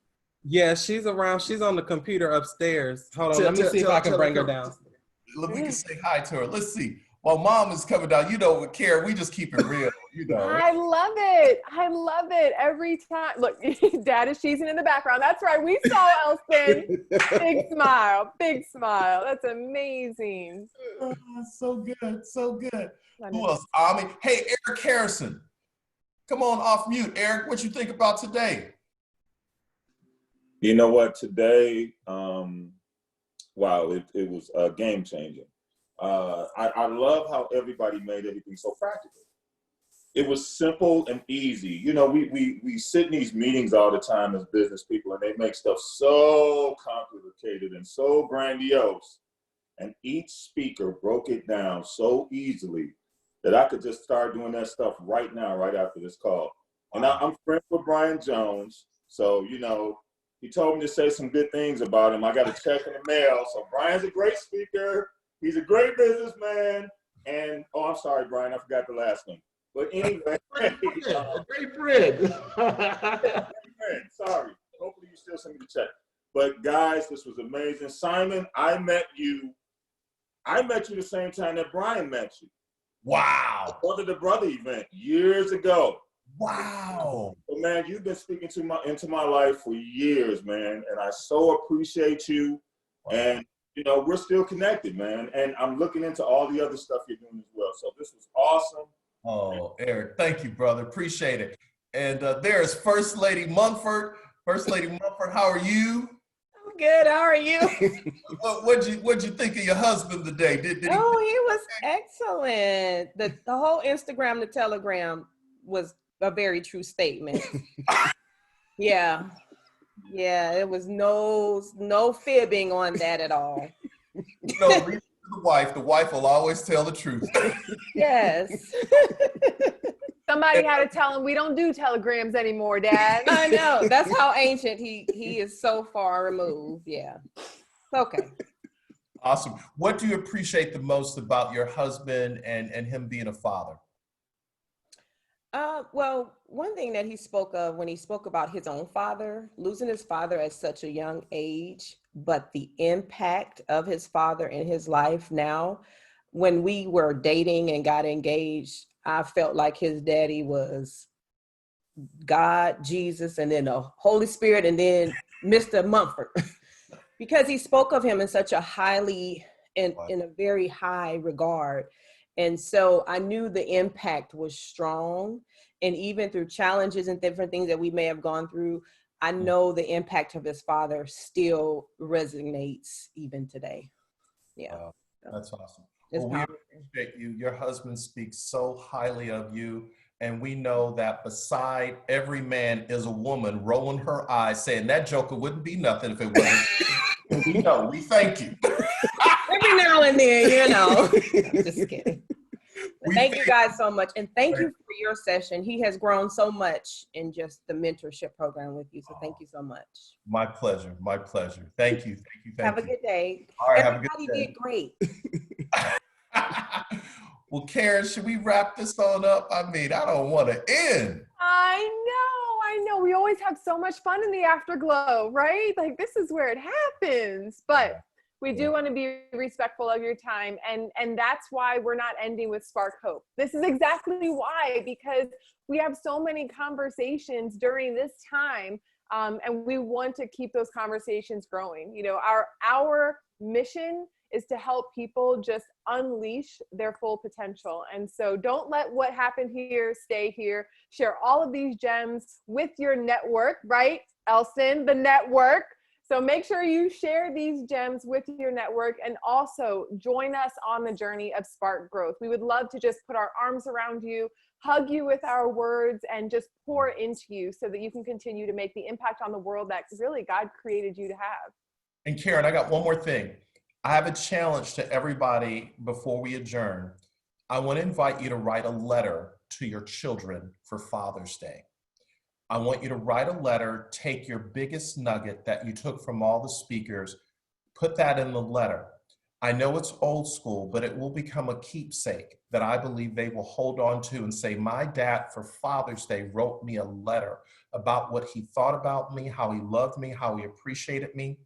Yeah, she's around. She's on the computer upstairs. Hold on, let me see if I can bring her down. We can say hi to her. Let's see. While mom is coming down, with Karen, we just keep it real, I love it. I love it every time. Look, Dad is cheesing in the background. That's right. We saw Elston. Big smile. Big smile. That's amazing. So good. So good. Who else? Hey, Eric Harrison. Come on off mute. Eric, what you think about today? You know what? Today, wow, it was game changing. I love how everybody made everything so practical. It was simple and easy. We sit in these meetings all the time as business people, and they make stuff so complicated and so grandiose. And each speaker broke it down so easily that I could just start doing that stuff right now, right after this call. And I'm friends with Brian Jones, so he told me to say some good things about him. I got a check in the mail. So Brian's a great speaker. He's a great businessman. And, I'm sorry, Brian, I forgot the last name. But anyway. A great friend. Sorry. Hopefully you still send me the check. But guys, this was amazing. Simon, I met you the same time that Brian met you. Wow. The brother event years ago. Wow. But man, you've been speaking into my life for years, man. And I so appreciate you. And we're still connected, man. And I'm looking into all the other stuff you're doing as well. So this was awesome. Oh, Eric, thank you, brother. Appreciate it. And there's First Lady Montford. First Lady Montford, how are you? I'm good. How are you? What'd you think of your husband today? Did he? Oh, he was excellent. The whole Instagram to Telegram was a very true statement. Yeah. Yeah, there was no fibbing on that at all. The wife will always tell the truth. Yes. Somebody had to tell him we don't do telegrams anymore, Dad. I know. That's how ancient he is, so far removed. Yeah. Okay. Awesome. What do you appreciate the most about your husband and him being a father? Well, one thing that he spoke of when he spoke about his own father, losing his father at such a young age, but the impact of his father in his life now. When we were dating and got engaged, I felt like his daddy was God, Jesus, and then the Holy Spirit, and then Mr. Montford, because he spoke of him in such a in a very high regard. And so I knew the impact was strong. And even through challenges and different things that we may have gone through, I know the impact of his father still resonates even today. Yeah. That's awesome. Well, we appreciate you. Your husband speaks so highly of you. And we know that beside every man is a woman rolling her eyes saying that joker wouldn't be nothing if it wasn't. We know. We thank you. Every now and then, you know. Just kidding. Thank you guys so much. And thank you for your session. He has grown so much in just the mentorship program with you. So thank you so much. My pleasure. My pleasure. Thank you. Thank you. Have a good day. All right. Everybody did great. Well, Karen, should we wrap this on up? I mean, I don't want to end. I know. We always have so much fun in the afterglow, right? Like this is where it happens. But we do want to be respectful of your time. And that's why we're not ending with Spark Hope. This is exactly why, because we have so many conversations during this time. And we want to keep those conversations growing. You know, our mission is to help people just unleash their full potential. And so don't let what happened here stay here. Share all of these gems with your network, right? Elston, the network. So make sure you share these gems with your network and also join us on the journey of Spark Growth. We would love to just put our arms around you, hug you with our words, and just pour into you so that you can continue to make the impact on the world that really God created you to have. And Karen, I got one more thing. I have a challenge to everybody before we adjourn. I want to invite you to write a letter to your children for Father's Day. I want you to write a letter, take your biggest nugget that you took from all the speakers, put that in the letter. I know it's old school, but it will become a keepsake that I believe they will hold on to and say, my dad for Father's Day wrote me a letter about what he thought about me, how he loved me, how he appreciated me.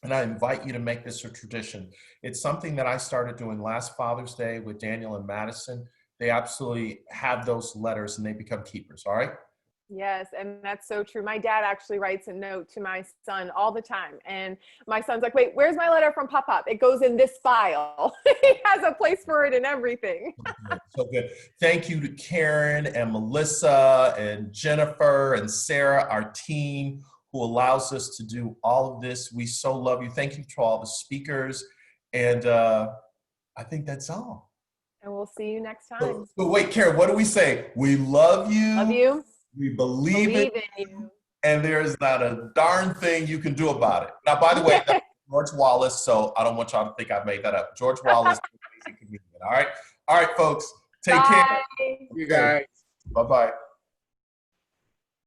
And I invite you to make this a tradition. It's something that I started doing last Father's Day with Daniel and Madison. They absolutely have those letters and they become keepers, all right? Yes, and that's so true. My dad actually writes a note to my son all the time. And my son's like, wait, where's my letter from Pop-Pop? It goes in this file. He has a place for it and everything. So good. Thank you to Karen and Melissa and Jennifer and Sarah, our team, who allows us to do all of this. We so love you. Thank you to all the speakers. And I think that's all. And we'll see you next time. But wait, Karen, what do we say? We love you. Love you. We believe in you. And there's not a darn thing you can do about it. Now, by the way, that's George Wallace, so I don't want y'all to think I made that up. George Wallace, amazing comedian. All right, folks, take care. You guys. Bye-bye.